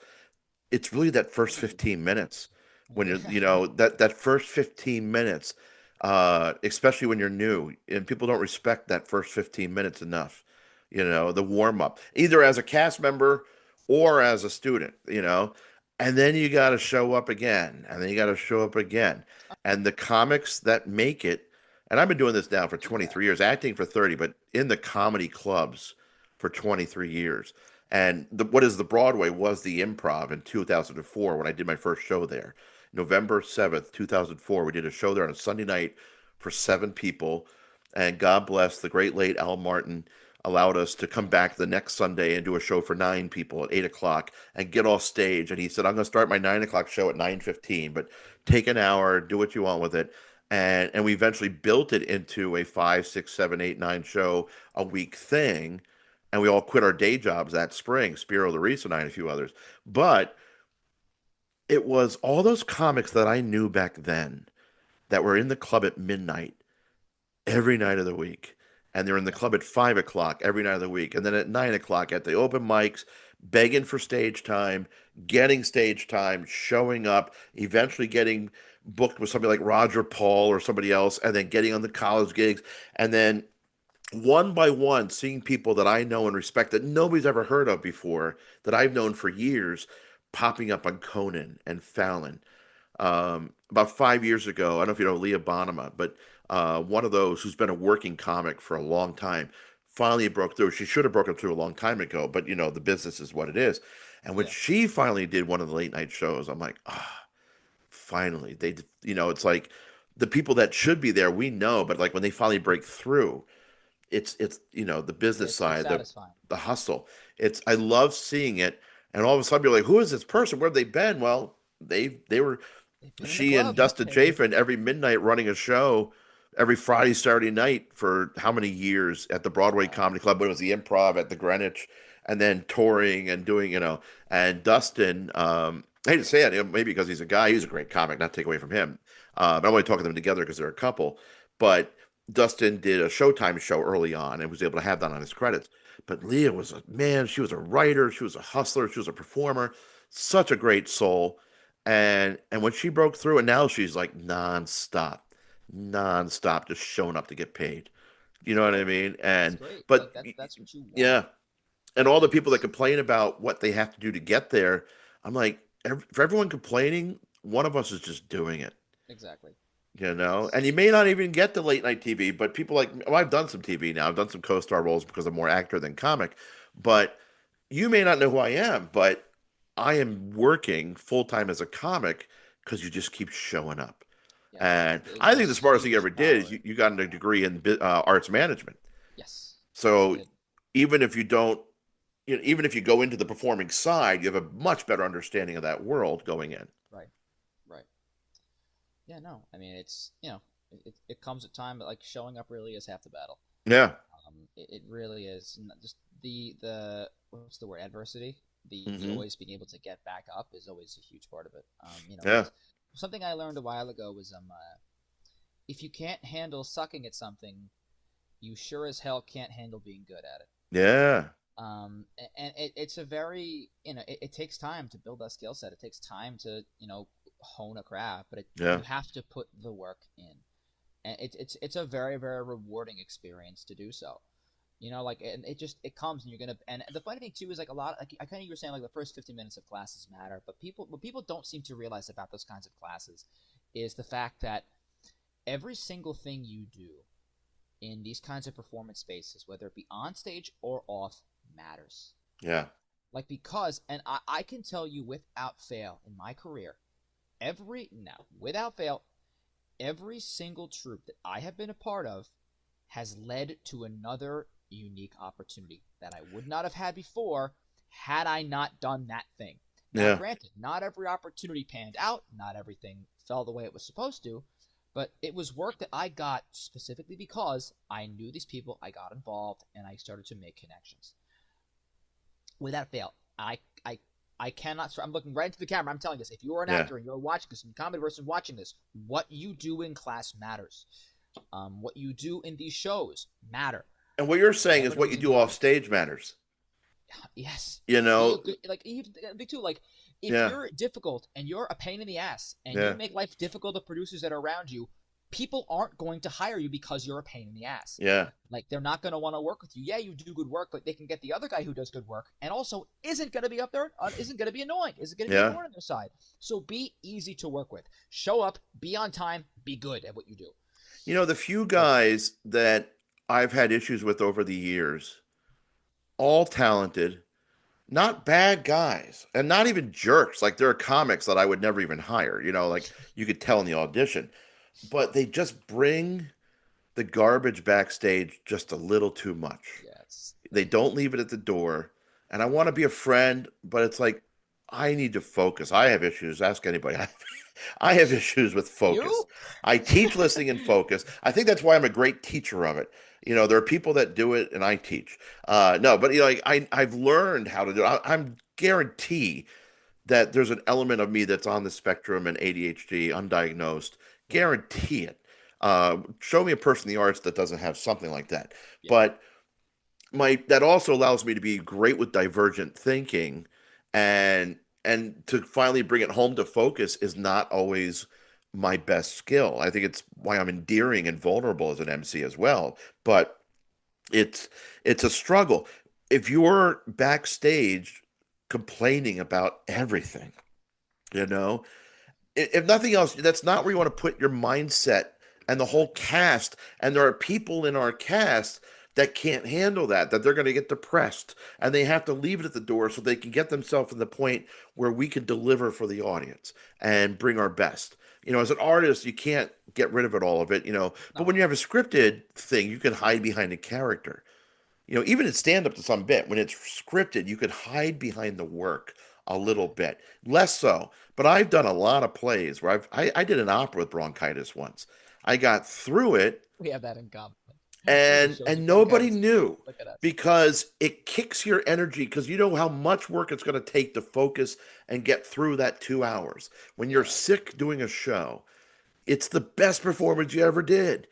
it's really that first 15 minutes when Yeah, that first 15 minutes, especially when you're new, and people don't respect that first 15 minutes enough. The warm up, either as a cast member or as a student, and then you got to show up again, and then you got to show up again. And the comics that make it, and I've been doing this now for do that. 23 years, acting for 30, but in the comedy clubs for 23 years. And what is the Broadway was the Improv in 2004 when I did my first show there. November 7th, 2004, we did a show there on a Sunday night for 7 people. And God bless the great late Al Martin allowed us to come Yeah, back the next Sunday and do a show for 9 people at 8 o'clock and get off stage. And he said, I'm going to start my 9 o'clock show at 9:15, but take an hour, do what you want with it. And we eventually built it into a 5, 6, 7, 8, 9 show a week thing, and we all quit our day jobs that spring, Spiro, Laurice, and I, and a few others. But it was all those comics that I knew back then that were in the club at midnight every night of the week. And they're in the yeah, club at 5 o'clock every night of the week. And then at 9 o'clock at the open mics, begging for stage time, getting stage time, showing up, eventually getting booked with somebody like Roger Paul or somebody else, and then getting on the college gigs. And then one by one, seeing people that I know and respect that nobody's ever heard of before, that I've known for years, popping up on Conan and Fallon. About 5 years ago, I don't know if you know Leah Bonema, but one of those who's been a working comic for a long time, finally broke through. She should have broken through a long time ago, but the business is what it is. And when Yeah. she finally did one of the late night shows, I'm like, ah, finally. It's like the people that should be there, we know, but like when they finally break through, it's the business It's side, the satisfying. hustle. I love seeing it, and all of a sudden you're like, who is this person? Where have they been? Well, they were They've been in the she and club. Dustin Chafin every midnight running a show every Friday, Saturday night for how many years at the Broadway Wow. Comedy Club when it was the Improv at the Greenwich, and then touring and doing, and Dustin, I hate to say it, maybe because he's a guy, he's a great comic, not to take away from him. But I'm only talking them together because they're a couple. But Dustin did a Showtime show early on and was able to have that on his credits. But Leah was a man, she was a writer, she was a hustler, she was a performer, such a great soul. And when she broke through, and now she's like nonstop, just showing up to get paid. You know what I Great. mean? That's And great. Like but that's what you want. yeah, and all the Like people that it's complain about what they have to do to get there, I'm like, for everyone complaining, one of us is just doing it. exactly. And It's you may not even get to late night TV, but people like, oh, I've done some TV now. I've done some co-star roles because I'm more actor than comic. But you may not know who I am, but I am working full time as a comic because you just keep showing up. yes. And I think the There's smartest thing you huge ever did is power. you got a degree in arts management. Yes. I So did. even if you don't, even if you go into the performing side, you have a much better understanding of that world going in. Right. Right. Yeah. No. I mean, it comes at time, but like showing up really is half the battle. Yeah. It really is. Just the what's the word, adversity. The Hmm. always being able to get back up is always a huge part of it. Yeah. Because something I learned a while ago was if you can't handle sucking at something, you sure as hell can't handle being good at it. Yeah. And it's a very it takes time to build that skill set. It takes time to hone a craft, but Yeah. you have to put the work in, and it's a very very rewarding experience to do so. Like and it comes and you're gonna. And the funny thing too is like a lot like I kind of you were saying like the first 50 minutes of classes matter, but what people don't seem to realize about those kinds of classes is the fact that every single thing you do in these kinds of performance spaces, whether it be on stage or off, matters. Yeah. Like because, and I can tell you without fail in my career, without fail, every single troupe that I have been a part of has led to another unique opportunity that I would not have had before had I not done that thing. Now, Yeah. granted, not every opportunity panned out, not everything fell the way it was supposed to, but it was work that I got specifically because I knew these people, I got involved, and I started to make connections. Without fail, I cannot. I'm looking right into the camera. I'm telling this. If you are an Yeah. actor and you're watching this, and a comedy person watching this, what you do in class matters. What you do in these shows matter. And what you're saying Whatever is it what is you you do do, off stage matters. yes. You Be a know? good like even me too. Like if Yeah. you're difficult and you're a pain in the ass and you Yeah. make life difficult to producers that are around you, people aren't going to hire you because you're a pain in the ass. Yeah. Like they're not going to want to work with you. Yeah, you do good work, but they can get the other guy who does good work and also isn't going to be up there, isn't going to be annoying, isn't going to be a Yeah. thorn on their side. So be easy to work with. Show up, be on time, be good at what you do. The few Like guys that I've had issues with over the years, all talented, not bad guys, and not even jerks. Like there are comics that I would never even hire, like you could tell in the audition, but they just bring the garbage backstage just a little too much. yes, They don't leave it at the door. And I want to be a friend, but it's like I need to focus. I have issues. Ask anybody. I have issues with focus. you. I teach listening and focus. I think that's why I'm a great teacher of it. There are people that do it, and I teach. No, but like I've learned how to do it. I'm guarantee that there's an element of me that's on the spectrum and ADHD, undiagnosed. Yeah, Guarantee it. Show me a person in the arts that doesn't have something like that. yeah, But my that also allows me to be great with divergent thinking, and to finally bring it home to focus is not always my best skill. I think it's why I'm endearing and vulnerable as an MC as well. But it's it's a struggle. If you're backstage complaining about everything, you know, if nothing else, that's not where you want to put your mindset and the whole right. cast. And there are people in our cast that can't handle that they're going to get depressed and they have to leave it at the door so they can get themselves to the point where we can deliver for the audience and bring our best. As an artist, you can't get rid of it, all of it, but when No. you have a scripted thing, you can hide behind a character. Even in stand up to some bit, when it's scripted, you could hide behind the work a little bit. Less so. But I've done a lot of plays where I did an opera with bronchitis once. I got through it We have that in common. We did and shows and with nobody bronchitis. knew Look at us. because it kicks your energy because you know how much work it's going to take to focus and get through that 2 hours. When you're Yeah. sick doing a show, it's the best performance you ever did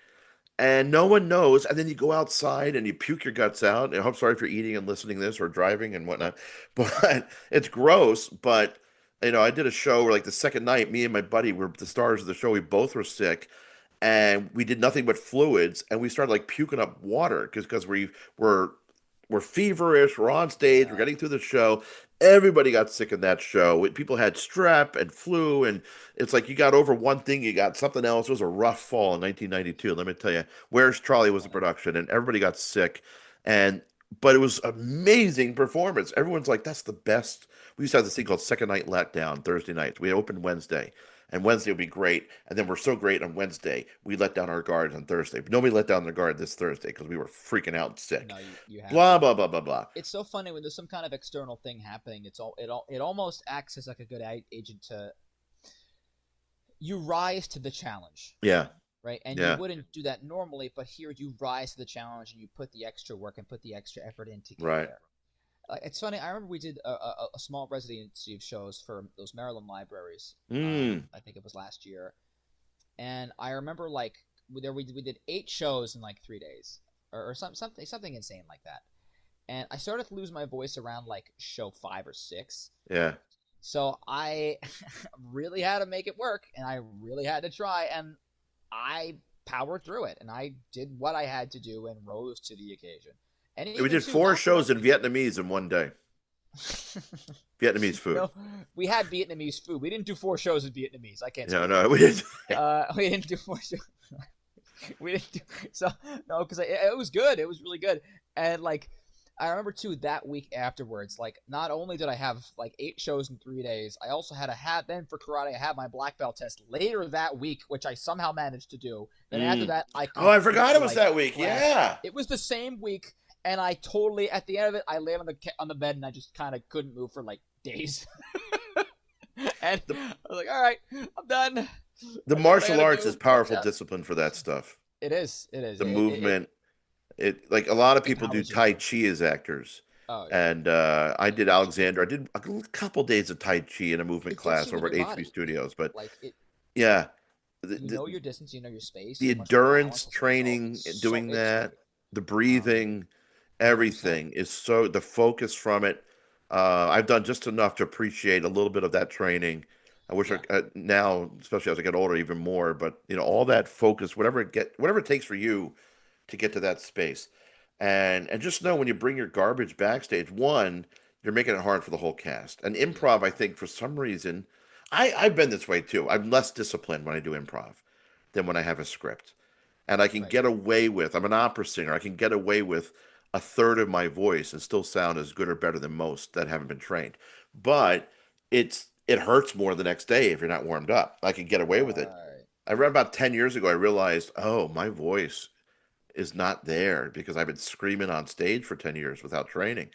and no one knows. And then you go outside and you puke your guts out. And I'm sorry if you're eating and listening to this or driving and whatnot, but it's gross. But I did a show where like the second night, me and my buddy were the stars of the show. We both were sick, and we did nothing but fluids, and we started like puking up water because we're feverish. We're on stage. We're Yeah. getting through the show. Everybody got sick in that show. People had strep and flu, and it's like you got over one thing, you got something else. It was a rough fall in 1992. Let me tell you. Where's Charlie was the Funny. production, and everybody got sick, and but it was amazing performance. Everyone's like, "That's the best." We used to have this thing called Second Night Letdown Thursday nights. We opened Wednesday, and Wednesday would be great. And then we're so great on Wednesday, we let down our guard on Thursday. But nobody let down their guard this Thursday because we were freaking out sick. No, you have Blah to. blah blah blah blah. It's so funny when there's some kind of external thing happening. It almost acts as like a good agent to you rise to the challenge, Yeah, right? And you yeah, wouldn't do that normally, but here you rise to the challenge and you put the extra work and put the extra effort in to get right. there. It's funny. I remember we did a small residency of shows for those Maryland libraries. Mm, I think it was last year, and I remember like we did 8 shows in like 3 days, or something insane like that. And I started to lose my voice around like show 5 or 6. yeah. So I really had to make it work, and I really had to try, and I powered through it, and I did what I had to do and rose to the occasion. And We even did too, four not for shows in nothing. Vietnamese in one day. Vietnamese food. No, we had Vietnamese food. We didn't do 4 shows in Vietnamese. I can't No, speak for no, you. we did. We didn't do 4 shows. We didn't do so no because it was good. It was really good, and like I remember too that week afterwards. Like not only did I have like 8 shows in 3 days, I also had to have then for karate. I had my black belt test later that week, which I somehow managed to do. Then after Mm. that, I Oh, I forgot completely it was like that week. crashed. Yeah. It was the same week, and I totally at the end of it, I lay on the bed and I just kind of couldn't move for like days. And The I was like, all right, I'm done. the I did what I got martial to arts is do. But powerful discipline for that stuff. it is. It is. The movement. It like a lot of people do empowers you Tai too. Chi as actors. Oh yeah, And I yeah. did Tai Chi is Alexander. I great. did a couple days of Tai Chi in a movement It gets class you in over your at HB body. Studios. But Like it, yeah, the, you know the, your distance, you know your space, the you have much more endurance balance. It's like oh, training, doing it's that, great. the Um, breathing, 100%. everything is so the focus from it. I've done just enough to appreciate a little bit of that training. I wish Yeah, now, especially as I get older, even more. But all that focus, whatever it takes for you to get to that space, and just know when you bring your garbage backstage, one, you're making it hard for the whole cast. And improv, I yeah, think, for some reason, I've been this way too. I'm less disciplined when I do improv than when I have a script and I can right. get away with, I'm an opera singer, I can get away with a third of my voice and still sound as good or better than most that haven't been trained. But it hurts more the next day if you're not warmed up. I can get away with it. Right. I read about 10 years ago, I realized, oh, my voice is not there because I've been screaming on stage for 10 years without training.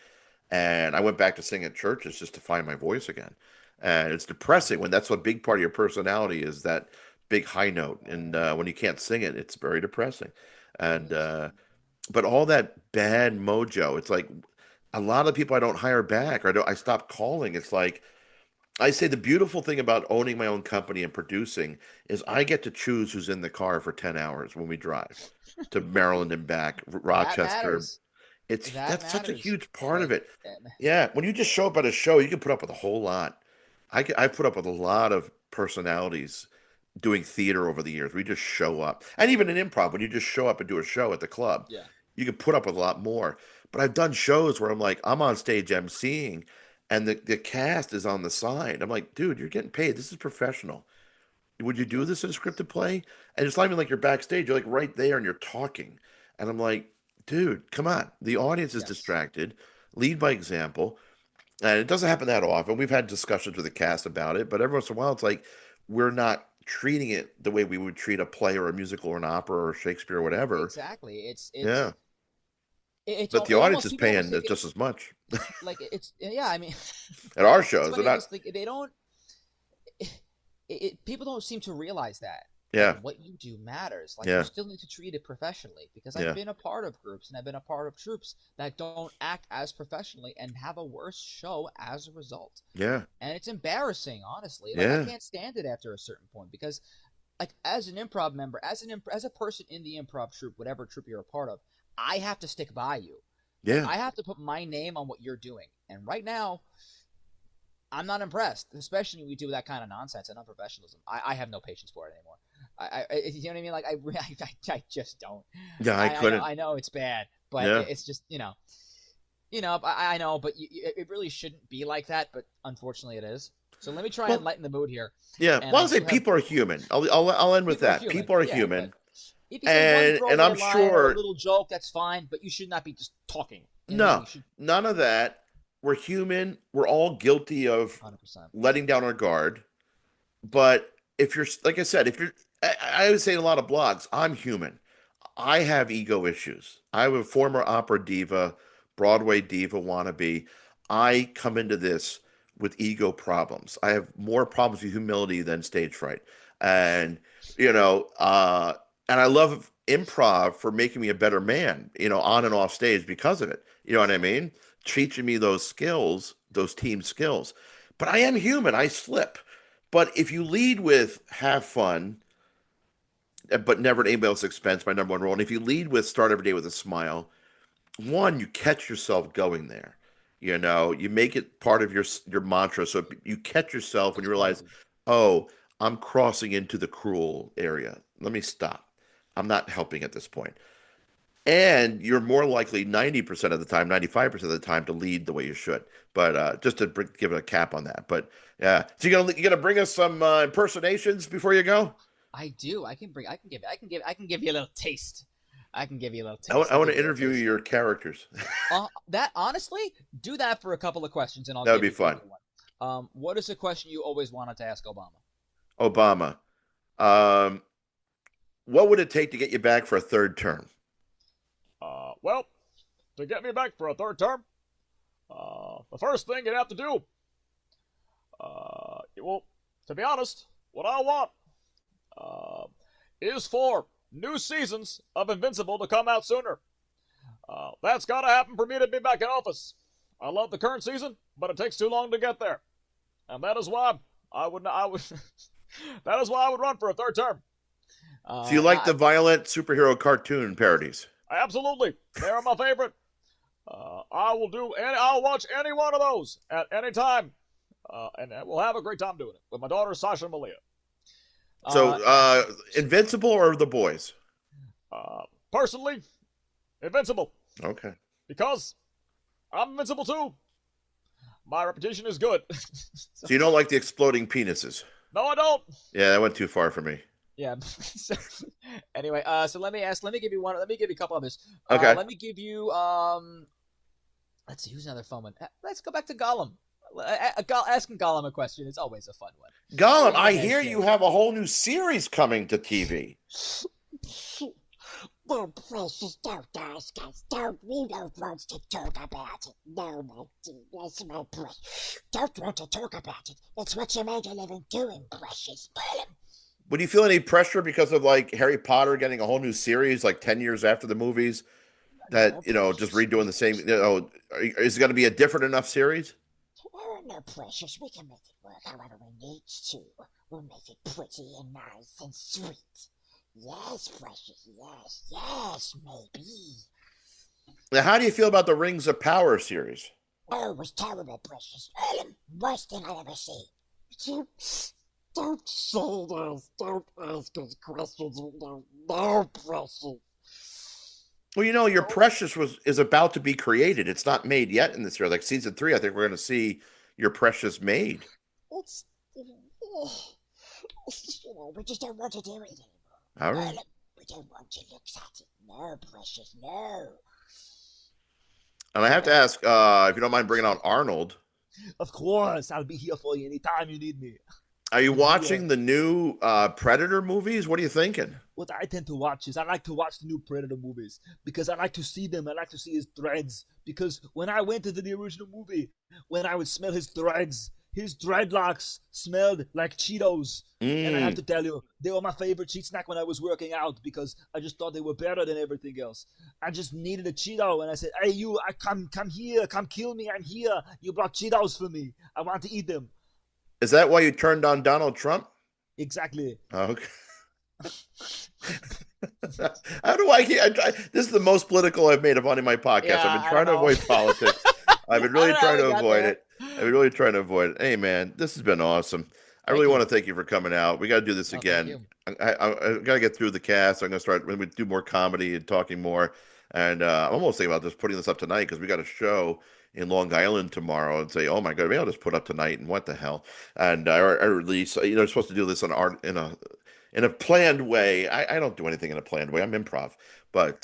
And I went back to sing at churches just to find my voice again. And it's depressing when that's a big part of your personality is that big high note. And when you can't sing it, it's very depressing. It And is. but all that bad mojo, it's like a lot of people I don't hire back or I stop calling. It's like I say the beautiful thing about owning my own company and producing is I get to choose who's in the car for 10 hours when we drive to Maryland and back, That Rochester. matters. It's That that's such a matters. huge part of Like, it. Yeah, when you just show up at a show, you can put up with a whole lot. I put up with a lot of personalities doing theater over the years. We just show up. And even in improv, when you just show up and do a show at the club, yeah, you can put up with a lot more. But I've done shows where I'm like, I'm on stage emceeing and the cast is on the side. I'm like, dude, you're getting paid. This is professional. Would you do yeah. this in a scripted play? And it's not even like you're backstage. You're like right there and you're talking. And I'm like, dude, come on. The audience is Yes. distracted. Lead by example. And it doesn't happen that often. We've had discussions with the cast about it, but every once in a while, it's like we're not treating it the way we would treat a play or a musical or an opera or Shakespeare or whatever. Exactly. Yeah. It's But the it audience almost is people almost paying think it just as much like it's yeah. I mean, at our it's shows. They're funny because not, they don't people don't seem to realize that yeah, what you do matters. Like you yeah, still need to treat it professionally because I've yeah, been a part of groups and I've been a part of troupes that don't act as professionally and have a worse show as a result. yeah, And it's embarrassing, honestly. Like I yeah, can't stand it after a certain point because like as an improv member, as a person in the improv troupe, whatever troupe you're a part of, I have to stick by you. Like yeah, I have to put my name on what you're doing. And right now, I'm not impressed, especially when we do that kind of nonsense and unprofessionalism. I have no patience for it anymore. You know what I mean? Like I just don't. yeah. I couldn't. I know it's bad, but Yeah, it's just I know, but it really shouldn't be like that. But unfortunately, it is. So let me try and well, lighten the mood here. yeah. And Well, I I'll say do have people are human. I'll end with people are that. human, People are yeah. But human, if you say one and throwaway I'm line or a sure little joke, that's fine. But you should not be just talking. You know what I mean? no, You should none of that. We're human. We're all guilty of 100%. letting down our guard. But if you're, like I said, if you're, I would say in a lot of blogs, I'm human. I have ego issues. I'm a former opera diva, Broadway diva wannabe. I come into this with ego problems. I have more problems with humility than stage fright. And, you know, and I love improv for making me a better man, on and off stage because of it. You know what I mean? Teaching me those skills, those team skills. But I am human. I slip. But if you lead with have fun, but never at anybody else's expense, my number one rule. And if you lead with start every day with a smile, one, you catch yourself going there. You make it part of your mantra. So you catch yourself when you realize, Totally. oh, I'm crossing into the cruel area. Let me stop. I'm not helping at this point. And you're more likely 90% of the time, 95% of the time to lead the way you should. But just to give it a cap on that. But yeah, so you gonna bring us some impersonations before you go? I do. I can give you a little taste. I can give you a little I want, taste. I I'll want give to you a little interview taste. your characters. That honestly, do that for a couple of questions, and That would be give fun. you one. What is a question you always wanted to ask Obama? Obama. Um, what would it take to get you back for a third term? Well, to get me back for a third term, the first thing you'd have to do, well, to be honest, what I want, uh, is for new seasons of Invincible to come out sooner. That's gotta happen for me to be back in office. I love the current season, but it takes too long to get there, and that is why I would, that is why I would run for a third term. So you like Not the violent superhero cartoon parodies? Absolutely, they are my favorite. I'll watch any one of those at any time, and we'll have a great time doing it with my daughter Sasha and Malia. uh, So Invincible or The Boys? Personally, Invincible Okay. because I'm invincible too. My reputation is good. So you don't like the exploding penises? No, I don't. Yeah, that went too far for me. yeah. So, anyway, so let me ask. Let me give you one. Let me give you a couple others. Okay. Let me give you. Let's see. Who's another fun one? Let's go back to Gollum. Asking Gollum a question is always a fun one. Gollum, What do you I guys hear you think? have a whole new series coming to TV. No, precious, don't ask us. Don't. We don't want to talk about it. No, my dear, that's my precious. Don't want to talk about it. That's what you made a living doing, precious. Would you feel any pressure because of like Harry Potter getting a whole new series like 10 years after the movies that, No, just precious. redoing the same, is it going to be a different enough series? Oh, no, precious. We can make it work however we need to. We'll make it pretty and nice and sweet. Yes, precious. Yes, yes, maybe. Now, how do you feel about the Rings of Power series? Oh, it was terrible, precious. Worst thing I ever seen. Don't say those. Don't ask us questions we don't know, precious. Well, your Precious is about to be created. It's not made yet in this series. Like season 3, I think we're going to see your Precious made. It's, we just don't want to do it All anymore. right. We don't want to look at it. No, precious, no. And I have to ask, if you don't mind bringing on Arnold, Of course, I'll be here for you anytime you need me. are you I'll be here. watching the new Predator movies? What are you thinking? What I tend to watch is I like to watch the new Predator movies because I like to see them. I like to see his threads. Because when I went into the original movie, when I would smell his threads, his dreadlocks smelled like Cheetos. And I have Mm. to tell you, they were my favorite cheat snack when I was working out because I just thought they were better than everything else. I just needed a Cheeto, and I said, "Hey, you, I come here, come kill me. I'm here. You brought Cheetos for me. I want to eat them." Is that why you turned on Donald Trump? Exactly. Okay. I don't know why this is the most political I've made of any of my podcasts. I've Yeah, been I don't trying to know. avoid politics. I've been I really don't know how trying we to got avoid there. it. I've been really trying to avoid it. Hey, man, this has been awesome. I Thank really want you. to thank you for coming out. We got to do this No, thank again. you. I got to get through the cast. I'm going to start when we do more comedy and talking more. And I'm almost thinking about just putting this up tonight because we got a show in Long Island tomorrow and say, oh my God, maybe I'll just put up tonight and what the hell. And I release, I'm supposed to do this on art in a planned way. I don't do anything in a planned way. I'm improv, but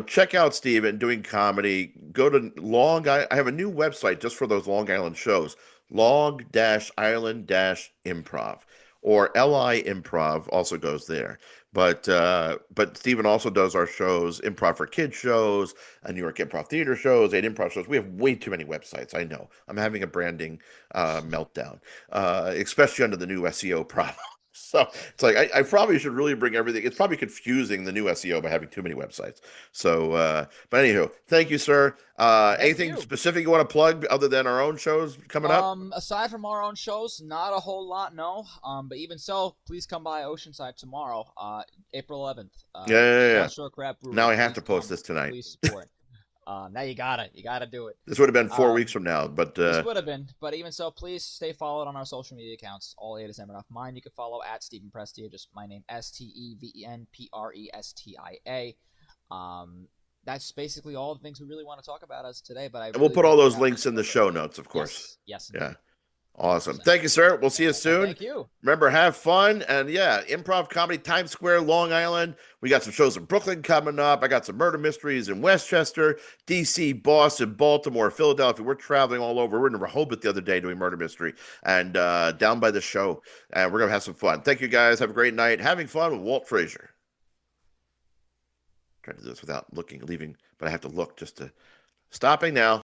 check out Steven doing comedy. Go to I have a new website just for those Long Island shows. Long-Island-Improv or LI Improv also goes there. But Steven also does our shows, improv for kids shows, New York Improv Theater shows, 8 improv shows. We have way too many websites. I know. I'm having a branding meltdown, especially under the new SEO problem. So it's like I probably should really bring everything. It's probably confusing the new SEO by having too many websites. So, but anywho, thank you, sir. Thank Anything you. specific you want to plug other than our own shows coming up? Aside from our own shows, not a whole lot, no. But even so, please come by Oceanside tomorrow, April 11th. Yeah, yeah, yeah. South Shore Crab Now Brewery. I have to Please post come. this tonight. Please support. Now you gotta do it. This would have been 4 weeks Um, from now, but this would have been, but even so, please stay followed on our social media accounts. All eight is Never Enough. Mine you can follow at Steven Prestia, just my name StevenPrestia. That's basically all the things we really want to talk about as today. But I we'll really put all appreciate those having links us in the over. show notes, of course. Yes, yes, Yeah. indeed, Awesome. 100%. Thank you, sir. We'll see you Well, soon. thank you. Remember, have fun. And yeah, improv comedy, Times Square, Long Island. We got some shows in Brooklyn coming up. I got some murder mysteries in Westchester, DC, Boston, Baltimore, Philadelphia. We're traveling all over. We're in Rehoboth the other day doing murder mystery and down by the show. And we're going to have some fun. Thank you, guys. Have a great night. Having fun with Walt Frazier. Trying to do this without leaving, but I have to look just to stopping now.